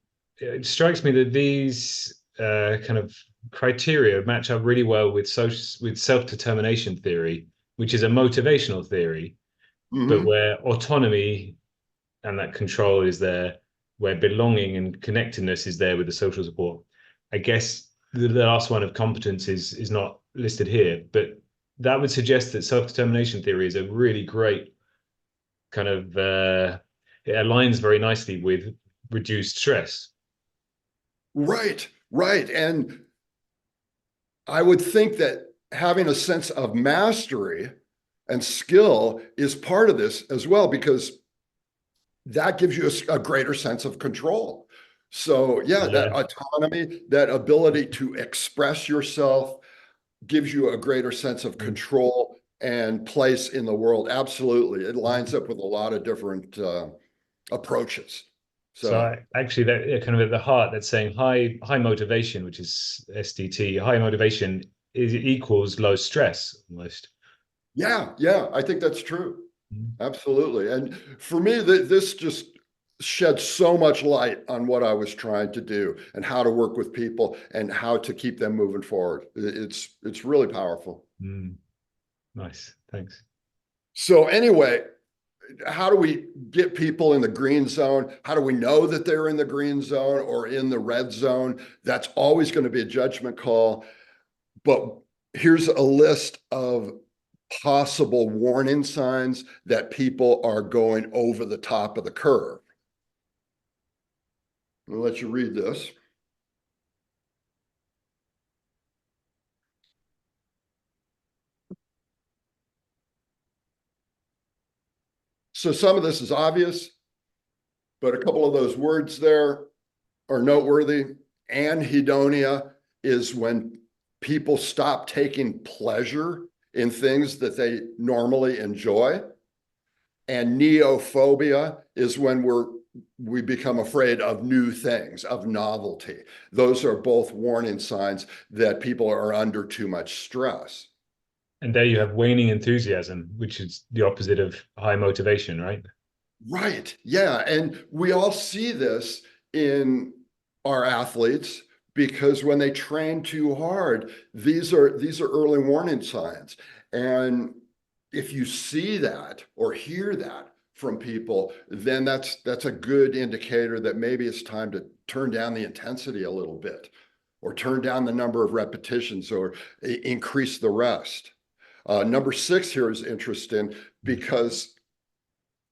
strikes me that these kind of criteria match up really well with self-determination theory, which is a motivational theory, but where autonomy and that control is there, where belonging and connectedness is there with the social support. I guess the last one of competence is not listed here, but that would suggest that self-determination theory is a really great kind of it aligns very nicely with reduced stress. Right, right. And I would think that having a sense of mastery and skill is part of this as well, because that gives you a greater sense of control. So yeah, that autonomy, that ability to express yourself gives you a greater sense of control and place in the world. Absolutely. It lines up with a lot of different approaches. So actually, that kind of at the heart, that's saying high motivation, which is SDT. High motivation equals low stress almost. Yeah, I think that's true. Absolutely. And for me, this just shed so much light on what I was trying to do and how to work with people and how to keep them moving forward. It's really powerful. Nice. Thanks. So anyway, how do we get people in the green zone? How do we know that they're in the green zone or in the red zone? That's always going to be a judgment call. But here's a list of possible warning signs that people are going over the top of the curve. I'll let you read this. So some of this is obvious, but a couple of those words there are noteworthy. Anhedonia is when people stop taking pleasure in things that they normally enjoy. And neophobia is when we become afraid of new things, of novelty. Those are both warning signs that people are under too much stress. And there you have waning enthusiasm, which is the opposite of high motivation, right? Right. Yeah. And we all see this in our athletes, because when they train too hard, these are early warning signs. And if you see that or hear that from people, then that's a good indicator that maybe it's time to turn down the intensity a little bit, or turn down the number of repetitions, or increase the rest. Number 6 here is interesting because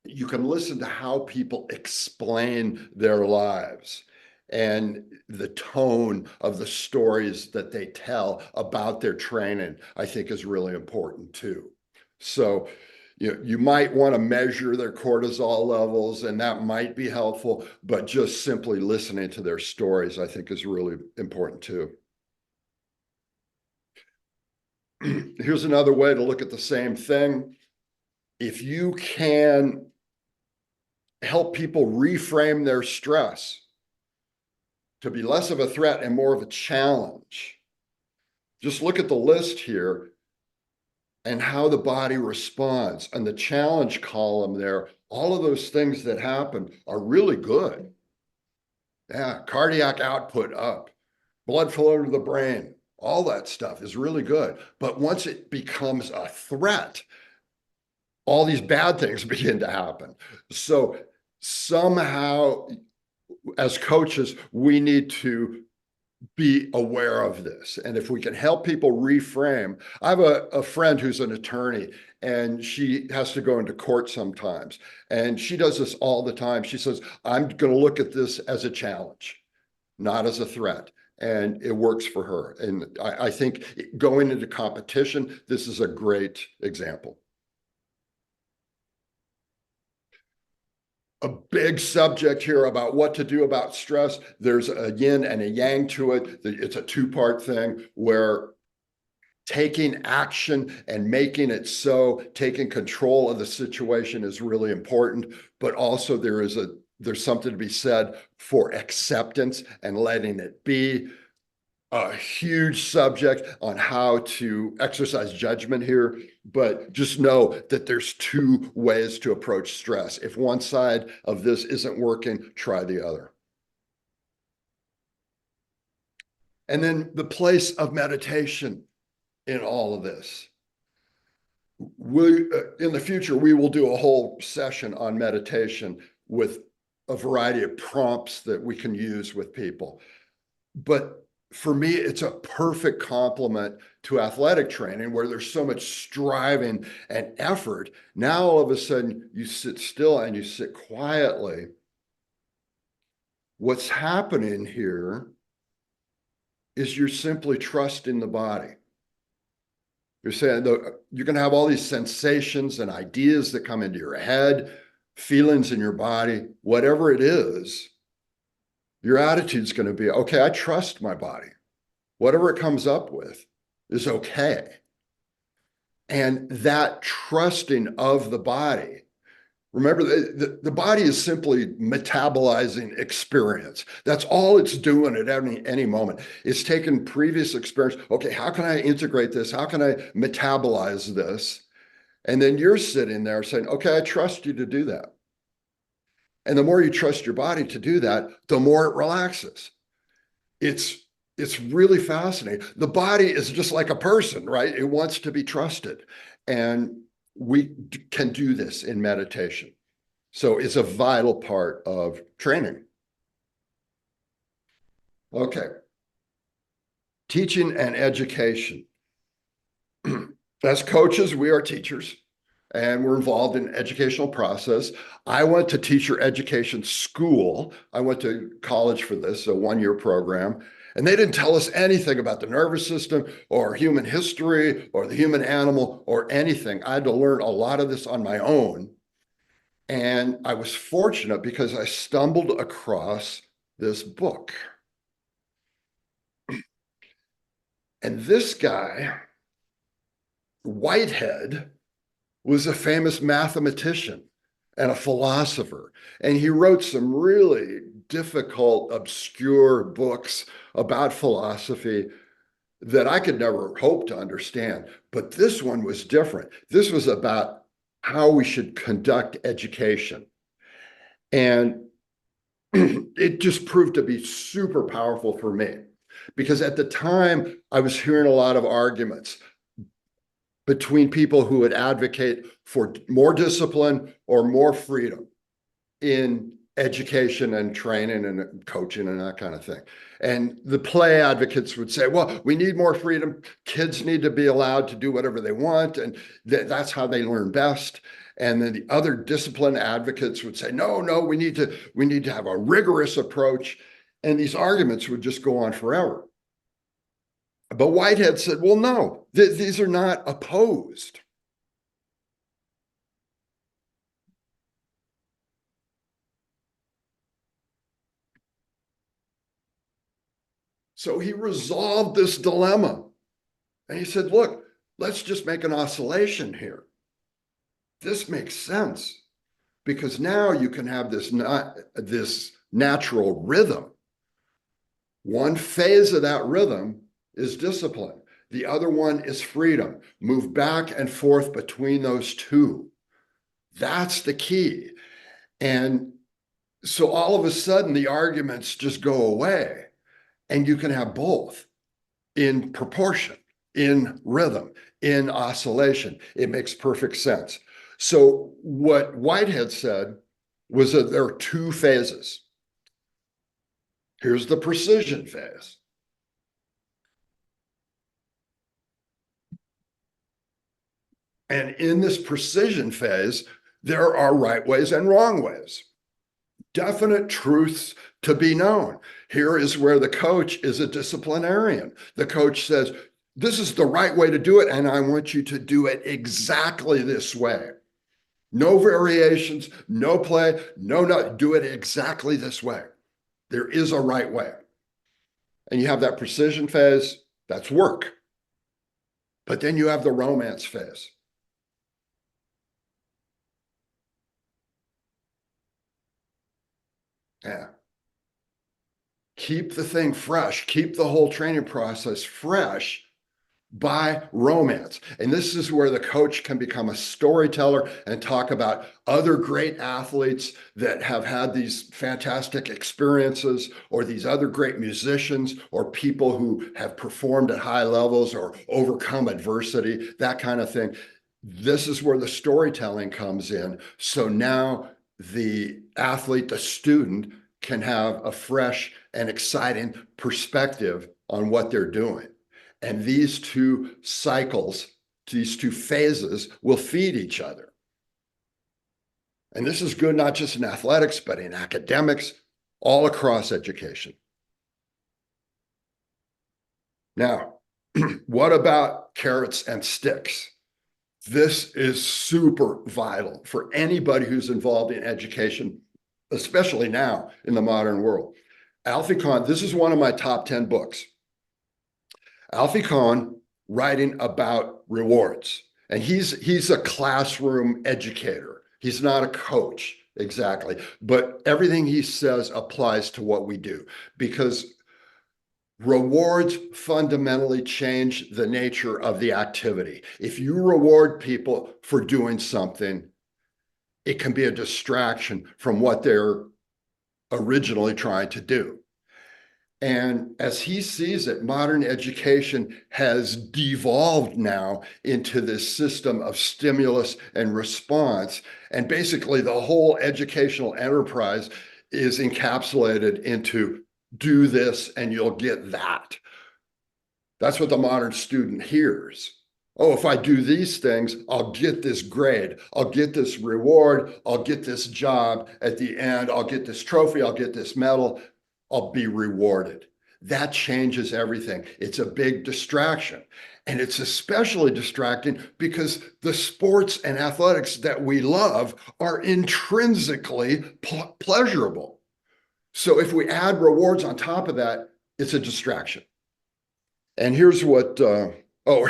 you can listen to how people explain their lives, and the tone of the stories that they tell about their training, I think, is really important too. So you might want to measure their cortisol levels, and that might be helpful, but just simply listening to their stories, I think, is really important too. Here's another way to look at the same thing. If you can help people reframe their stress to be less of a threat and more of a challenge, just look at the list here and how the body responds. And the challenge column there, all of those things that happen are really good. Yeah, cardiac output up, blood flow to the brain, all that stuff is really good. But once it becomes a threat, all these bad things begin to happen. So somehow, as coaches, we need to be aware of this. And if we can help people reframe, I have a friend who's an attorney, and she has to go into court sometimes. And she does this all the time. She says, I'm going to look at this as a challenge. not as a threat. And it works for her. And I think going into competition, this is a great example. A big subject here about what to do about stress. There's a yin and a yang to it. It's a two-part thing where taking action and making it so, taking control of the situation is really important, but also there's something to be said for acceptance and letting it be. A huge subject on how to exercise judgment here, but just know that there's two ways to approach stress. If one side of this isn't working, try the other. And then the place of meditation in all of this. In the future, we will do a whole session on meditation with a variety of prompts that we can use with people. But for me, it's a perfect complement to athletic training where there's so much striving and effort. Now, all of a sudden, you sit still and you sit quietly. What's happening here is you're simply trusting the body. You're saying you're going to have all these sensations and ideas that come into your head, feelings in your body, whatever it is. Your attitude's going to be, okay, I trust my body. Whatever it comes up with is okay. And that trusting of the body, remember, the body is simply metabolizing experience. That's all it's doing at any moment. It's taking previous experience. Okay, how can I integrate this? How can I metabolize this? And then you're sitting there saying, okay, I trust you to do that. And the more you trust your body to do that, the more it relaxes. It's really fascinating. The body is just like a person, right? It wants to be trusted. And we can do this in meditation. So it's a vital part of training. Okay. Teaching and education. As coaches, we are teachers. And we're involved in educational process. I went to teacher education school. I went to college for this, a one-year program, and they didn't tell us anything about the nervous system or human history or the human animal or anything. I had to learn a lot of this on my own. And I was fortunate because I stumbled across this book. And this guy, Whitehead, was a famous mathematician and a philosopher. And he wrote some really difficult, obscure books about philosophy that I could never hope to understand. But this one was different. This was about how we should conduct education. And it just proved to be super powerful for me. Because at the time, I was hearing a lot of arguments between people who would advocate for more discipline or more freedom in education and training and coaching and that kind of thing. And the play advocates would say, well, we need more freedom. Kids need to be allowed to do whatever they want. And that's how they learn best. And then the other discipline advocates would say, no, we need to have a rigorous approach. And these arguments would just go on forever. But Whitehead said, well, no, these are not opposed. So he resolved this dilemma. And he said, look, let's just make an oscillation here. This makes sense because now you can have this natural rhythm. One phase of that rhythm is discipline. The other one is freedom. Move back and forth between those two. That's the key. And so all of a sudden, the arguments just go away, and you can have both in proportion, in rhythm, in oscillation. It makes perfect sense. So what Whitehead said was that there are two phases. Here's the precision phase. And in this precision phase, there are right ways and wrong ways. definite truths to be known. Here is where the coach is a disciplinarian. The coach says, this is the right way to do it, and I want you to do it exactly this way. No variations, no play, no, do it exactly this way. There is a right way. And you have that precision phase, that's work. But then you have the romance phase. Yeah. Keep the thing fresh, keep the whole training process fresh by romance. And this is where the coach can become a storyteller and talk about other great athletes that have had these fantastic experiences, or these other great musicians, or people who have performed at high levels or overcome adversity, that kind of thing. This is where the storytelling comes in. So now the athlete, the student, can have a fresh and exciting perspective on what they're doing. And these two cycles, these two phases will feed each other. And this is good not just in athletics, but in academics, all across education. Now, what about carrots and sticks? This is super vital for anybody who's involved in education, especially now in the modern world. Alfie Kohn, this is one of my top 10 books. Alfie Kohn writing about rewards. And he's a classroom educator. He's not a coach, exactly. But everything he says applies to what we do, because rewards fundamentally change the nature of the activity. If you reward people for doing something, it can be a distraction from what they're originally trying to do. And as he sees it, modern education has devolved now into this system of stimulus and response. And basically the whole educational enterprise is encapsulated into do this and you'll get that. That's what the modern student hears. Oh, if I do these things, I'll get this grade, I'll get this reward, I'll get this job at the end, I'll get this trophy, I'll get this medal, I'll be rewarded. That changes everything. It's a big distraction. And it's especially distracting because the sports and athletics that we love are intrinsically pleasurable. So if we add rewards on top of that, it's a distraction. And here's what,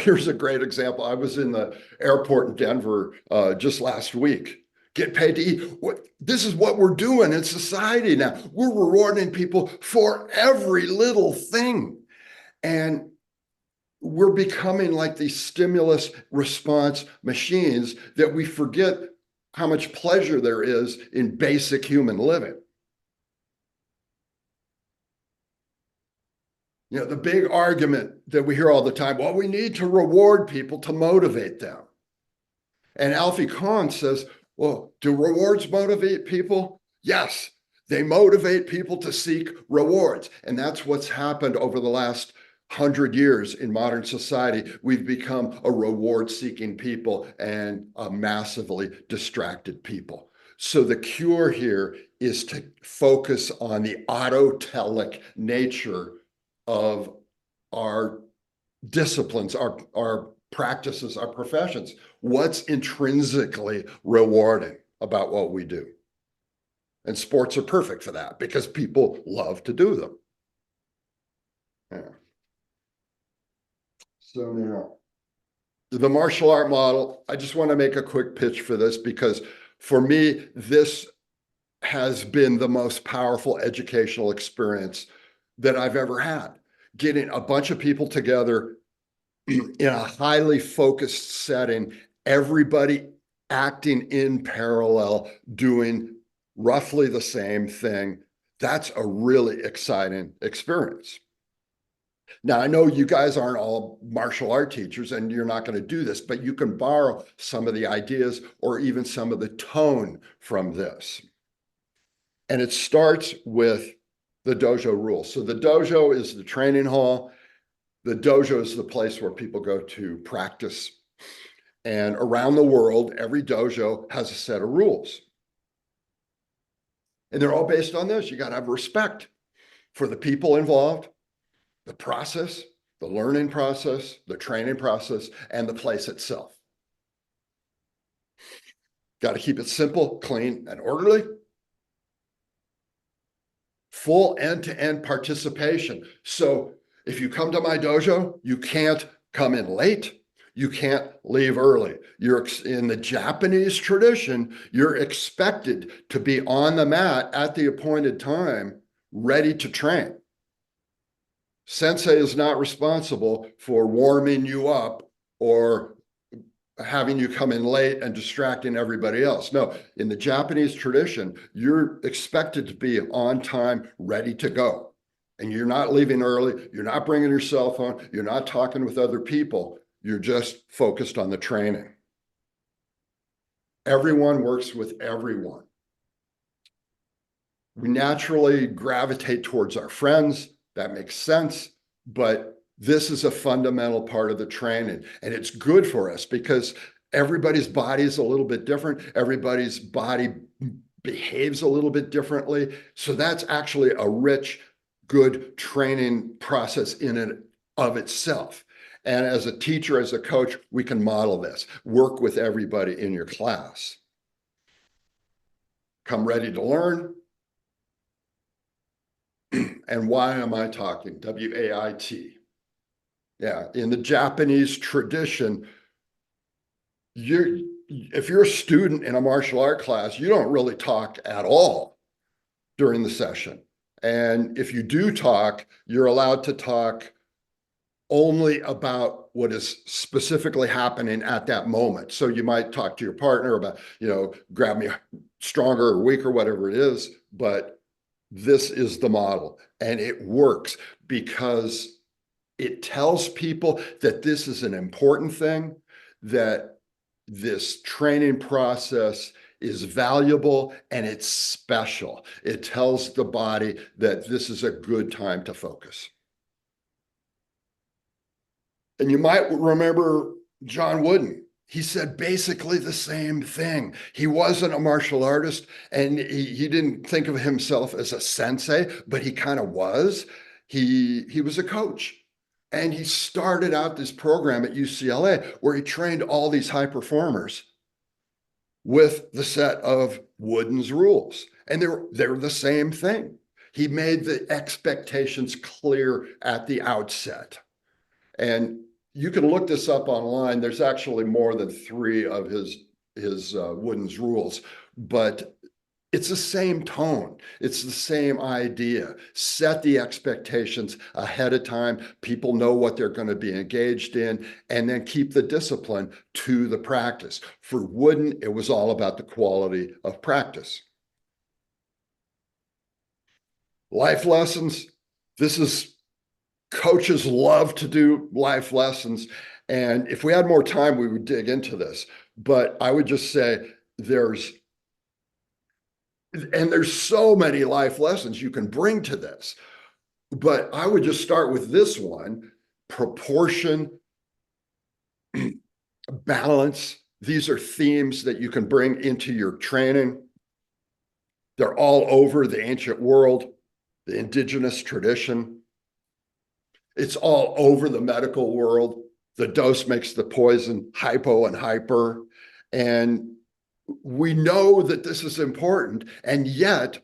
here's a great example. I was in the airport in Denver just last week. Get paid to eat. This is what we're doing in society now. We're rewarding people for every little thing. And we're becoming like these stimulus response machines that we forget how much pleasure there is in basic human living. You know, the big argument that we hear all the time, well, we need to reward people to motivate them. And Alfie Kohn says, well, do rewards motivate people? Yes, they motivate people to seek rewards. And that's what's happened over the last 100 years in modern society. We've become a reward-seeking people and a massively distracted people. So the cure here is to focus on the autotelic nature of our disciplines, our practices, our professions. What's intrinsically rewarding about what we do? And sports are perfect for that because people love to do them. Yeah. So now, the martial art model, I just want to make a quick pitch for this because for me, this has been the most powerful educational experience that I've ever had. Getting a bunch of people together in a highly focused setting, everybody acting in parallel, doing roughly the same thing. That's a really exciting experience. Now, I know you guys aren't all martial art teachers and you're not going to do this, but you can borrow some of the ideas or even some of the tone from this. And it starts with the dojo rules. So the dojo is the training hall. The dojo is the place where people go to practice. And around the world, every dojo has a set of rules. And they're all based on this. You got to have respect for the people involved, the process, the learning process, the training process, and the place itself. Got to keep it simple, clean, and orderly. Full end-to-end participation. So if you come to my dojo, you can't come in late. You can't leave early. You're in the Japanese tradition, you're expected to be on the mat at the appointed time, ready to train. Sensei is not responsible for warming you up or having you come in late and distracting everybody else. No, in the Japanese tradition, you're expected to be on time, ready to go. And you're not leaving early. You're not bringing your cell phone. You're not talking with other people. You're just focused on the training. Everyone works with everyone. We naturally gravitate towards our friends. That makes sense. But this is a fundamental part of the training. And it's good for us because everybody's body is a little bit different. Everybody's body behaves a little bit differently. So that's actually a rich, good training process in and of itself. And as a teacher, as a coach, we can model this. Work with everybody in your class. Come ready to learn. And why am I talking? W-A-I-T. Yeah, in the Japanese tradition, if you're a student in a martial art class, you don't really talk at all during the session. And if you do talk, you're allowed to talk only about what is specifically happening at that moment. So you might talk to your partner about, grab me stronger or weaker, whatever it is, but this is the model. And it works because it tells people that this is an important thing, that this training process is valuable and it's special. It tells the body that this is a good time to focus. And you might remember John Wooden. He said basically the same thing. He wasn't a martial artist and he didn't think of himself as a sensei, but he kind of was. He was a coach. And he started out this program at UCLA where he trained all these high performers with the set of Wooden's rules. And they're the same thing. He made the expectations clear at the outset. And you can look this up online. There's actually more than 3 of his Wooden's rules, but it's the same tone. It's the same idea. Set the expectations ahead of time. People know what they're going to be engaged in, and then keep the discipline to the practice. For Wooden, it was all about the quality of practice. Life lessons. Coaches love to do life lessons. And if we had more time, we would dig into this. But I would just say there's so many life lessons you can bring to this. But I would just start with this one: proportion, balance. These are themes that you can bring into your training. They're all over the ancient world, the indigenous tradition. It's all over the medical world. The dose makes the poison, hypo and hyper. And we know that this is important. And yet,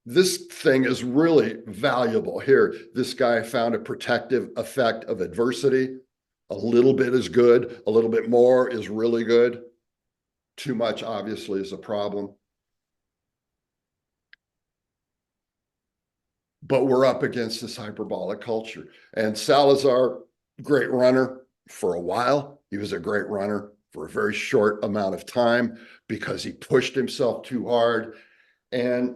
this thing is really valuable. Here, this guy found a protective effect of adversity. A little bit is good. A little bit more is really good. Too much, obviously, is a problem. But we're up against this hyperbolic culture. And Salazar, great runner for a while. He was a great runner for a very short amount of time because he pushed himself too hard. And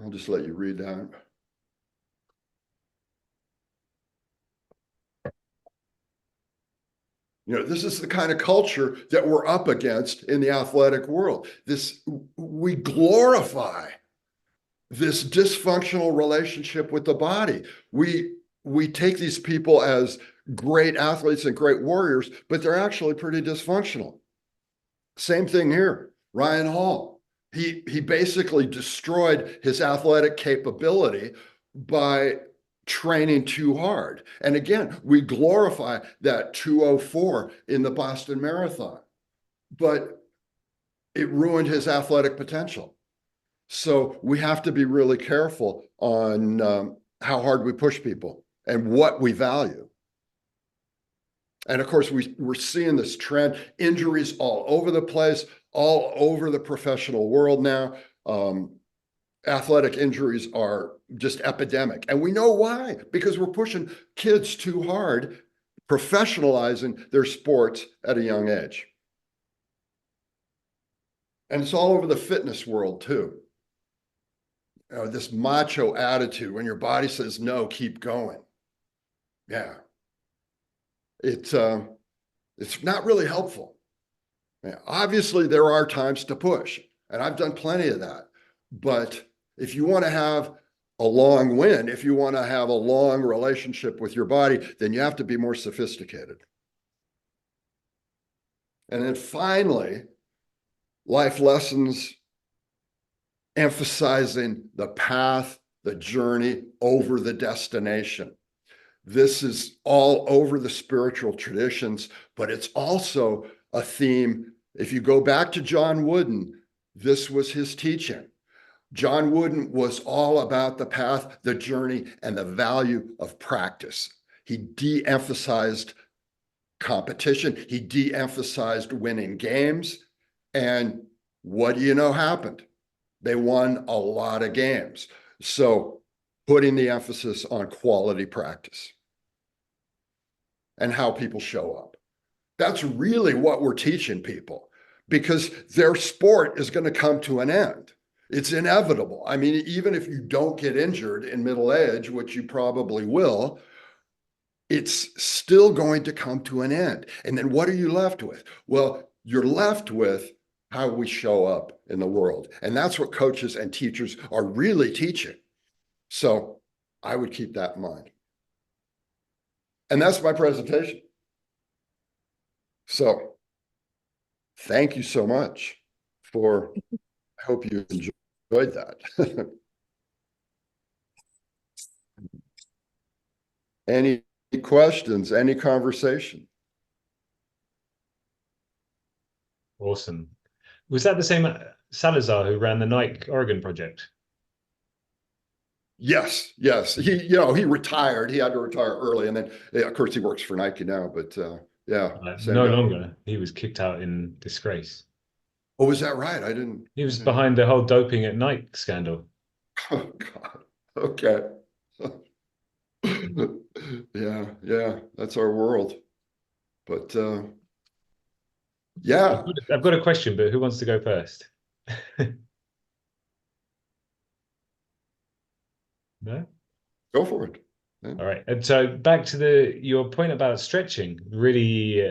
I'll just let you read that. This is the kind of culture that we're up against in the athletic world. We glorify this dysfunctional relationship with the body. We take these people as great athletes and great warriors, but they're actually pretty dysfunctional. Same thing here. Ryan Hall. He basically destroyed his athletic capability by training too hard. And again, we glorify that 2:04 in the Boston Marathon, but it ruined his athletic potential. So we have to be really careful on how hard we push people and what we value. And of course, we're seeing this trend, injuries all over the place, all over the professional world now. Athletic injuries are just epidemic. And we know why, because we're pushing kids too hard, professionalizing their sports at a young age. And it's all over the fitness world too. You know, this macho attitude, when your body says no, keep going. Yeah. It's not really helpful. Yeah, obviously, there are times to push, and I've done plenty of that. But if you want to have a long win, if you want to have a long relationship with your body, then you have to be more sophisticated. And then finally, life lessons, emphasizing the path, the journey over the destination. This is all over the spiritual traditions, but it's also a theme. If you go back to John Wooden, this was his teaching. John Wooden was all about the path, the journey, and the value of practice. He de-emphasized competition. He de-emphasized winning games. And what do you know happened? They won a lot of games. So putting the emphasis on quality practice and how people show up. That's really what we're teaching people, because their sport is going to come to an end. It's inevitable. I mean, even if you don't get injured in middle age, which you probably will, it's still going to come to an end. And then what are you left with? Well, you're left with how we show up in the world. And that's what coaches and teachers are really teaching. So I would keep that in mind. And that's my presentation. So thank you so much for, I hope you enjoyed that. Any questions, any conversation? Awesome. Was that the same Salazar who ran the Nike Oregon project? Yes, yes. He retired. He had to retire early, and then of course he works for Nike now. But yeah, No longer. He was kicked out in disgrace. Oh, was that right? I didn't. He was behind the whole doping at Nike scandal. Oh God. Okay. Yeah. That's our world. But yeah. I've got a question, but who wants to go first? No? Go for it. Yeah. All right. And so back to your point about stretching, really,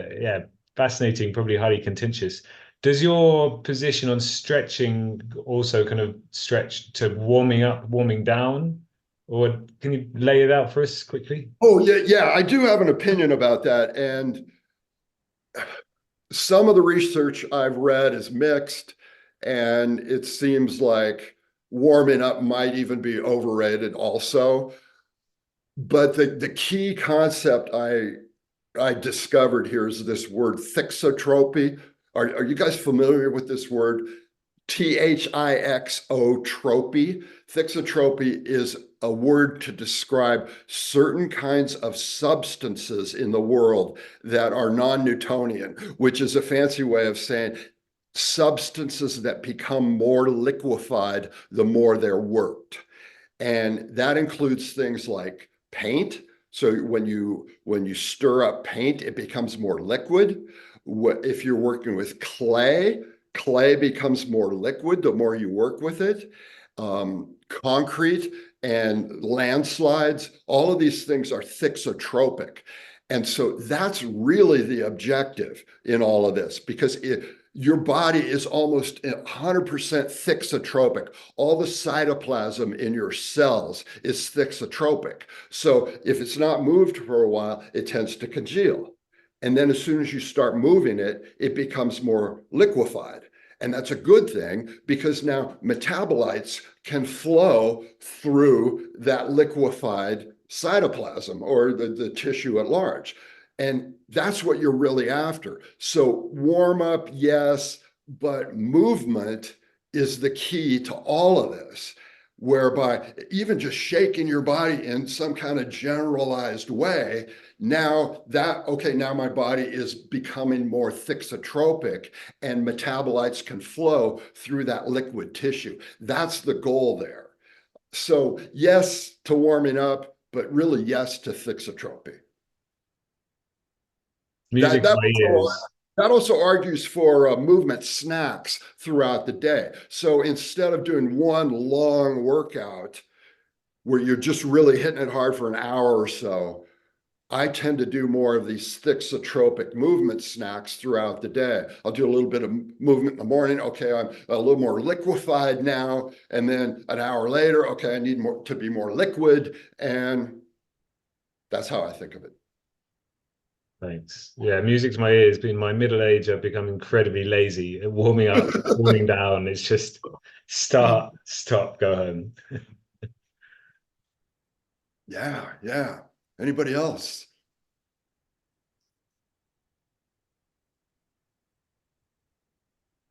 fascinating, probably highly contentious. Does your position on stretching also kind of stretch to warming up, warming down? Or can you lay it out for us quickly? Oh, yeah. I do have an opinion about that. And some of the research I've read is mixed, and it seems like warming up might even be overrated also. But the key concept I discovered here is this word thixotropy. Are you guys familiar with this word? Thixotropy. Thixotropy is a word to describe certain kinds of substances in the world that are non-Newtonian, which is a fancy way of saying substances that become more liquefied the more they're worked. And that includes things like paint. So when you stir up paint, it becomes more liquid. If you're working with clay becomes more liquid the more you work with it. Concrete and landslides, all of these things are thixotropic. And so that's really the objective in all of this, because your body is almost 100% thixotropic. All the cytoplasm in your cells is thixotropic. So if it's not moved for a while, it tends to congeal. And then as soon as you start moving it, it becomes more liquefied. And that's a good thing because now metabolites can flow through that liquefied cytoplasm or the tissue at large. And that's what you're really after. So warm up, yes, but movement is the key to all of this, whereby even just shaking your body in some kind of generalized way, now my body is becoming more thixotropic and metabolites can flow through that liquid tissue. That's the goal there. So yes to warming up, but really yes to thixotropy. Music to my ears. That also argues for movement snacks throughout the day. So instead of doing one long workout where you're just really hitting it hard for an hour or so, I tend to do more of these thixotropic movement snacks throughout the day. I'll do a little bit of movement in the morning. Okay, I'm a little more liquefied now. And then an hour later, okay, I need to be more liquid. And that's how I think of it. Thanks. Yeah, music to my ears. In my middle age, I've become incredibly lazy at warming up, warming down. It's just start, stop, go home. Yeah. Anybody else?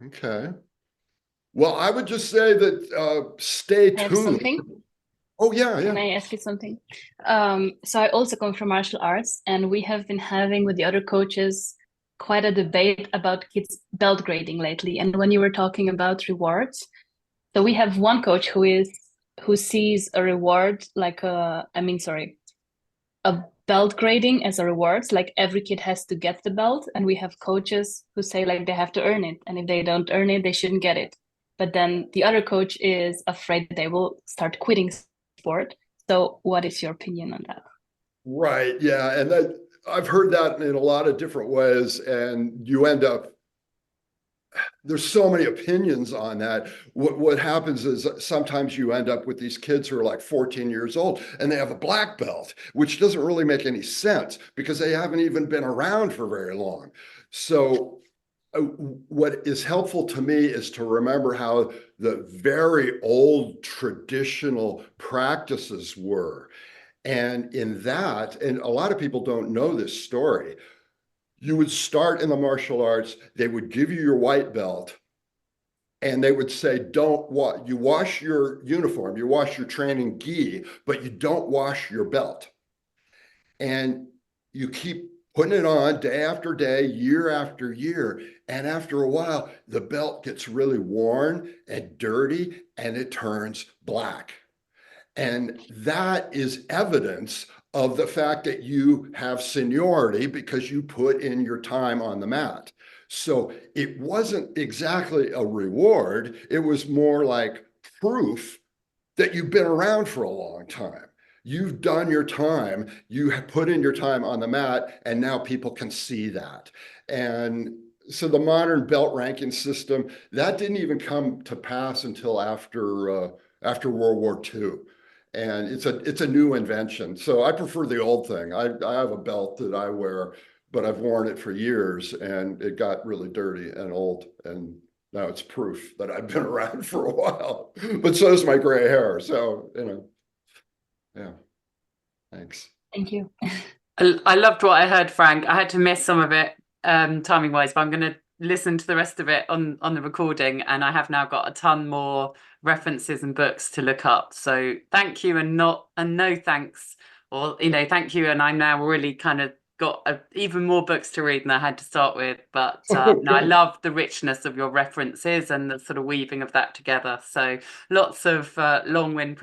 Okay. Well, I would just say that stay tuned. I have something. Oh, yeah. Can I ask you something? So I also come from martial arts, and we have been having with the other coaches quite a debate about kids' belt grading lately. And when you were talking about rewards, so we have one coach who sees a reward like a belt grading as a reward, like every kid has to get the belt, and we have coaches who say like they have to earn it, and if they don't earn it, they shouldn't get it. But then the other coach is afraid they will start quitting sport. So what is your opinion on that? Right. Yeah. And I've heard that in a lot of different ways, and you end up, there's so many opinions on that. What happens is sometimes you end up with these kids who are like 14 years old and they have a black belt, which doesn't really make any sense because they haven't even been around for very long. So what is helpful to me is to remember how the very old traditional practices were. And in that, and a lot of people don't know this story, you would start in the martial arts, they would give you your white belt, and they would say, you wash your uniform, you wash your training gi, but you don't wash your belt. And you keep putting it on day after day, year after year. And after a while, the belt gets really worn and dirty and it turns black. And that is evidence of the fact that you have seniority because you put in your time on the mat. So it wasn't exactly a reward. It was more like proof that you've been around for a long time. You've done your time, you have put in your time on the mat, and now people can see that. And so the modern belt ranking system, that didn't even come to pass until after World War II. And it's a new invention. So I prefer the old thing. I have a belt that I wear, but I've worn it for years and it got really dirty and old. And now it's proof that I've been around for a while, but so is my gray hair. So, yeah, thanks. Thank you. I loved what I heard, Frank. I had to miss some of it timing wise, but I'm going to listen to the rest of it on the recording, and I have now got a ton more references and books to look up. So thank you, and no thanks, or thank you, and I'm now really kind of got even more books to read than I had to start with. But no, I love the richness of your references and the sort of weaving of that together. So lots of long wind.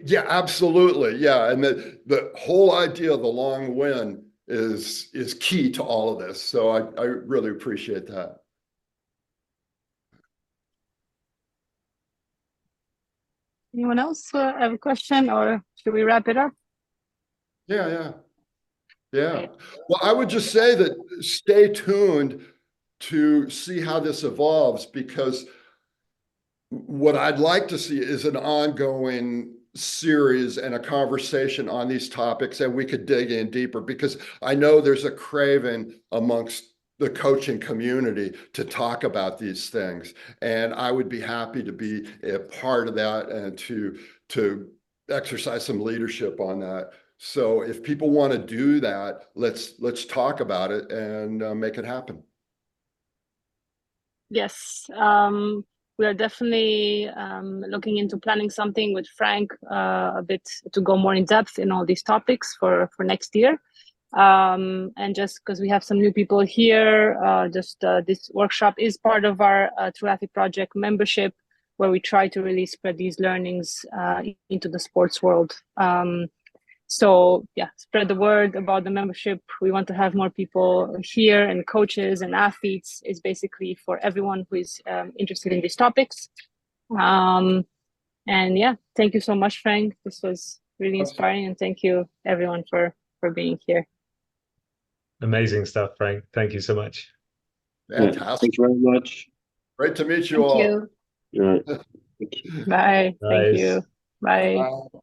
Yeah, absolutely. Yeah, and the whole idea of the long win is key to all of this. So I really appreciate that. Anyone else have a question, or should we wrap it up? Yeah. Well, I would just say that stay tuned to see how this evolves, because what I'd like to see is an ongoing series and a conversation on these topics, and we could dig in deeper, because I know there's a craving amongst the coaching community to talk about these things. And I would be happy to be a part of that and to exercise some leadership on that. So if people want to do that, let's talk about it and make it happen. Yes, we are definitely looking into planning something with Frank a bit to go more in depth in all these topics for next year. And just because we have some new people here, this workshop is part of our True Athlete Project membership, where we try to really spread these learnings into the sports world. So yeah, spread the word about the membership. We want to have more people here, and coaches and athletes. Is basically for everyone who is interested in these topics. And yeah, thank you so much, Frank. This was really inspiring, and thank you everyone for being here. Amazing stuff, Frank. Thank you so much. Fantastic. Yeah, thank you very much. Great to meet you Thank all. you. Yeah. Bye. Thank you. Bye. Bye.